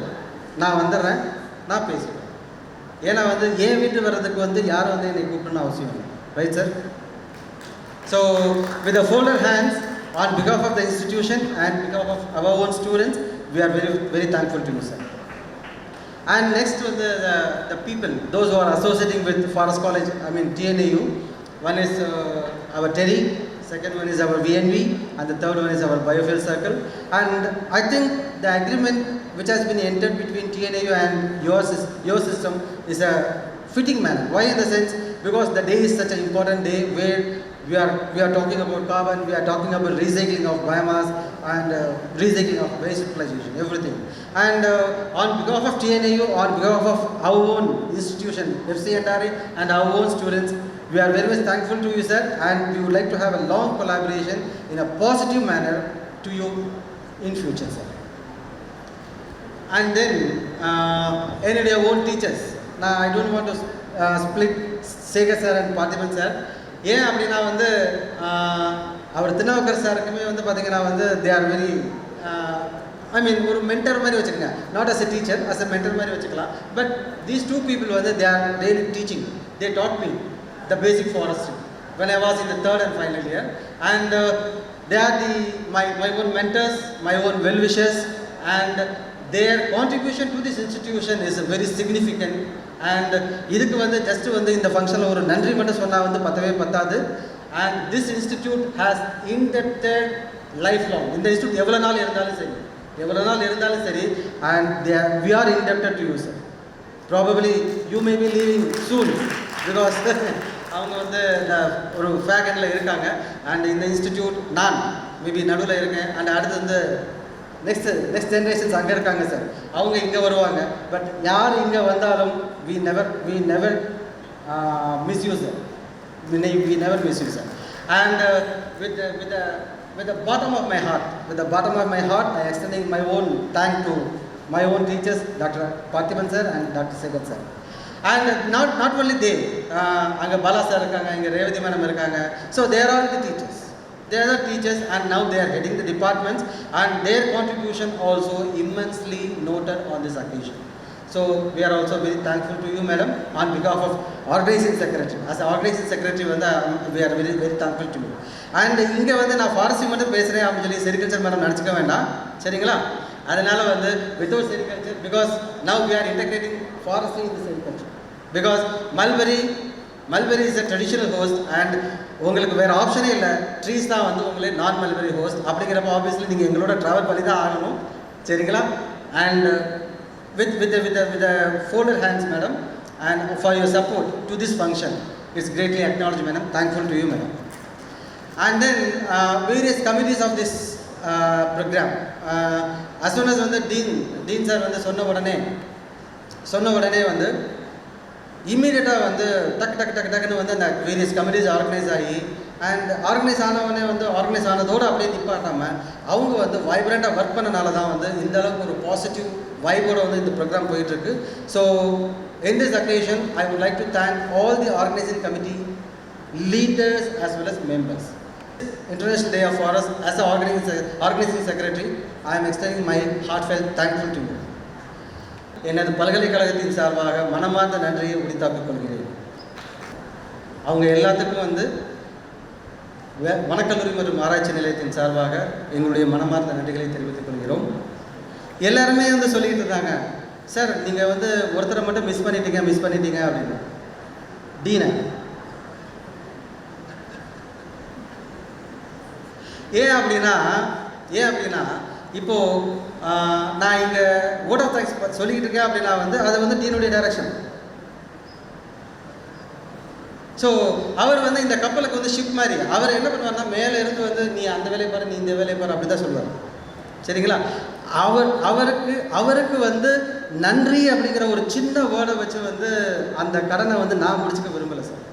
நான் வந்துடுறேன், நான் பேசுகிறேன். ஏன்னா வந்து என் வீட்டு வர்றதுக்கு வந்து யாரும் வந்து என்னை கூப்பிடணும்னு அவசியம் இல்லை. Right sir? So with a folder hands on because of of the institution and because of of our own students we are very very thankful to you sir. And next with the people, those who are associating with Forest College, I mean TNAU. One is our Terry, second one is our VNV, and the third one is our biofuel circle. And I think the agreement which has been entered between TNAU and your system is a fitting manner. Why? In the sense because the day is such an important day where we are talking about carbon, we are talking about recycling of biomass and recycling of waste utilization, everything. And on behalf of TNAU, on behalf of our own institution, FCNRI, and our own students, we are very much thankful to you sir, and we would like to have a long collaboration in a positive manner to you in future sir. and then என்னுடைய own teachers. நான் I don't want to split Sekar sir and Parthiban sir. ஏன் அப்படின்னா வந்து அவர் திருநாவுக்கர் சாருக்குமே வந்து பார்த்திங்கன்னா வந்து they are very I மீன் ஒரு mentor மாதிரி வச்சுக்கோங்க, not as a teacher, as a mentor மாதிரி வச்சுக்கலாம். பட் தீஸ் டூ பீப்புள் வந்து they are daily teaching. They taught me the basic forestry when I was in the third and final year, and they are my own mentors, my own well-wishers, and their contribution to this institution is very significant. And இதுக்கு வந்து just வந்து இந்த ஃபங்க்ஷனில் ஒரு நன்றி மட்டும் சொன்னால் வந்து பத்தவே பத்தாது. and this institute has indebted lifelong. இந்த இன்ஸ்டியூட் எவ்வளோ நாள் இருந்தாலும் சரி and we are indebted to you, sir. Probably you may be leaving soon because அவங்க வந்து ஒரு ஃபேகனில் இருக்காங்க. அண்ட் இந்த இன்ஸ்டிடியூட் நான் மேபி நடுவில் இருக்கேன். அண்ட் அடுத்து வந்து நெக்ஸ்ட் ஜென்ரேஷன்ஸ் அங்கே இருக்காங்க சார், அவங்க இங்கே வருவாங்க. பட் யார் இங்கே வந்தாலும் we never misuse them. We never misuse them. And with the bottom of my heart, I extending my own thank to my own teachers, Dr. Parthiban sir and Dr. Segat sir. And not only they, அங்கே Bala sir இருக்காங்க, இங்கே Revathi madam இருக்காங்க. So there are the teachers and now they are heading the departments, and their contribution also immensely noted on this occasion. So we are also very thankful to you, madam, on behalf of organizing secretary. As organizing secretary வந்து we are very very thankful to you. And இங்கே வந்து நான் forestry மட்டும் பேசுகிறேன் அப்படின்னு சொல்லி sericulture madam நினச்சிக்க வேண்டாம், சரிங்களா? அதனால் வந்து without sericulture, because now we are integrating forestry in the sericulture, because mulberry is a traditional host and உங்களுக்கு வேறு ஆப்ஷனே இல்லை, ட்ரீஸ் தான் வந்து உங்களே நான் மல்பெரி ஹோஸ்ட். அப்படிங்கிறப்ப ஆப்வியஸ்லி நீங்கள் எங்களோட ட்ராவல் பண்ணி தான் ஆகணும், சரிங்களா? And with the folded hands, madam, and for your support to this function, it's greatly acknowledged, madam. Thankful to you, madam. And then various committees of this program, as soon as வந்து dean sir வந்து சொன்ன உடனே வந்து இம்மீடியட்டாக வந்து டக்குன்னு வந்து அந்த வேரியஸ் கமிட்டிஸ் ஆர்கனைஸ் ஆகி, அண்ட் ஆர்கனைஸ் ஆனதோடு அப்படியே நிப்பாட்டாமல் அவங்க வந்து வைப்ரண்ட்டாக ஒர்க் பண்ணனால தான் வந்து இந்த அளவுக்கு ஒரு பாசிட்டிவ் வைபோடு வந்து இந்த ப்ரோக்ராம் போயிட்டுருக்கு. So in this occasion I would like to thank all the organising committee leaders as well as members. International Day of Forest, as an organizing secretary, I am extending my heartfelt thankful to you. எனது பல்கலைக்கழகத்தின் சார்பாக மனமார்ந்த நன்றியை உரித்தாக்கிக் கொள்கிறேன். அவங்க எல்லாத்துக்கும் வந்து வனக்கல்லூரி மற்றும் ஆராய்ச்சி நிலையத்தின் சார்பாக எங்களுடைய மனமார்ந்த நன்றிகளை தெரிவித்துக் கொள்கிறோம். எல்லாருமே வந்து சொல்லிக்கிட்டு இருந்தாங்க, சார் நீங்கள் வந்து ஒருத்தரை மட்டும் மிஸ் பண்ணிட்டீங்க அப்படின்னு. டீனை ஏன் அப்படின்னா இப்போது நான் இங்கே ஓட் ஆஃப் தேங்க்ஸ் சொல்லிக்கிட்டு இருக்கேன் அப்படின்னா வந்து அது வந்து டீனுடைய டைரக்ஷன். ஸோ அவர் வந்து இந்த கப்பலுக்கு வந்து ஷிப் மாதிரி அவர் என்ன பண்ணுவார்னா மேலே இருந்து வந்து நீ அந்த வேலையை பாரு, நீ இந்த வேலையை பாரு, அப்படி தான் சொல்லுவார், சரிங்களா? அவருக்கு வந்து நன்றி அப்படிங்கிற ஒரு சின்ன வேர்டை வச்சு வந்து அந்த கடனை வந்து நான் முடிச்சுக்க விரும்பலை சார்.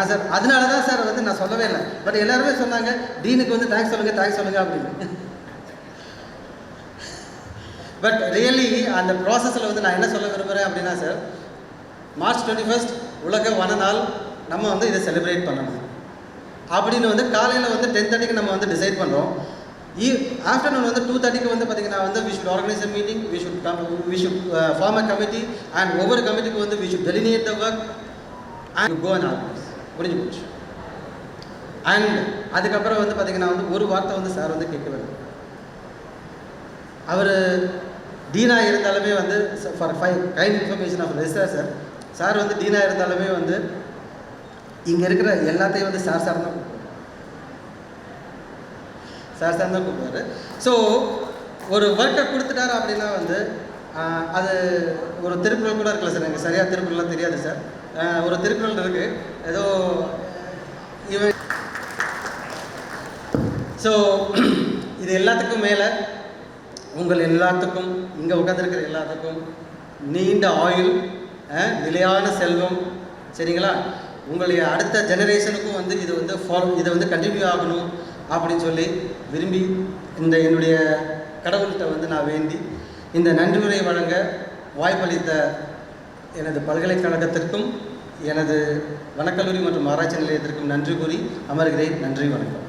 சார் அதனால தான் சார் வந்து நான் சொல்லவே இல்லை. பட் எல்லாருமே சொன்னாங்க டீனுக்கு வந்து தேங்க்ஸ் சொல்லுங்க அப்படின்னு. பட் ரியலி அந்த ப்ராசஸில் வந்து நான் என்ன சொல்ல விரும்புகிறேன் அப்படின்னா சார், March 21 உலக வன நாள் நம்ம வந்து இதை செலிப்ரேட் பண்ணணும் அப்படின்னு வந்து காலையில் வந்து 10:30 நம்ம வந்து டிசைட் பண்ணுறோம். ஆஃப்டர்நூன் வந்து 2:30 வந்து பார்த்திங்கன்னா வந்து we should organize a meeting, we should form a committee, and ஒவ்வொரு கமிட்டிக்கு வந்து we should delineate the work and go and organize. முடிஞ்சு போச்சு. அண்ட் அதுக்கப்புறம் வந்து பார்த்திங்கன்னா வந்து ஒரு வார்த்தை வந்து சார் வந்து கேட்கவே இல்லை. அவர் டீனாக இருந்தாலுமே வந்து for kind information of registrar sir வந்து டீனாக இருந்தாலுமே வந்து இங்கே இருக்கிற எல்லாத்தையும் வந்து சார் தான் கூப்பிடுவார். ஸோ ஒரு ஒர்க்கை கொடுத்துட்டாரு அப்படின்னா வந்து அது ஒரு திருக்குறள் கூட இருக்கல சார், எனக்கு சரியாக திருக்குறள்லாம் தெரியாது சார். ஒரு திருக்குறள் இருக்குது ஏதோ இவன். ஸோ இது எல்லாத்துக்கும் மேலே உங்கள் எல்லாத்துக்கும் இங்கே உட்காந்துருக்கிற எல்லாத்துக்கும் நீண்ட ஆயுள், நிலையான செல்வம், சரிங்களா? உங்களுடைய அடுத்த ஜெனரேஷனுக்கும் வந்து இதை வந்து கண்டினியூ ஆகணும் அப்படின்னு சொல்லி விரும்பி இந்த என்னுடைய கடவுள்கிட்ட வந்து நான் வேண்டி இந்த நன்றி உரை வழங்க வாய்ப்பளித்த எனது பல்கலைக்கழகத்திற்கும் எனது வனக்கல்லூரி மற்றும் ஆராய்ச்சி நிலையத்திற்கும் நன்றி கூறி அமர்கிறேன். நன்றி, வணக்கம்.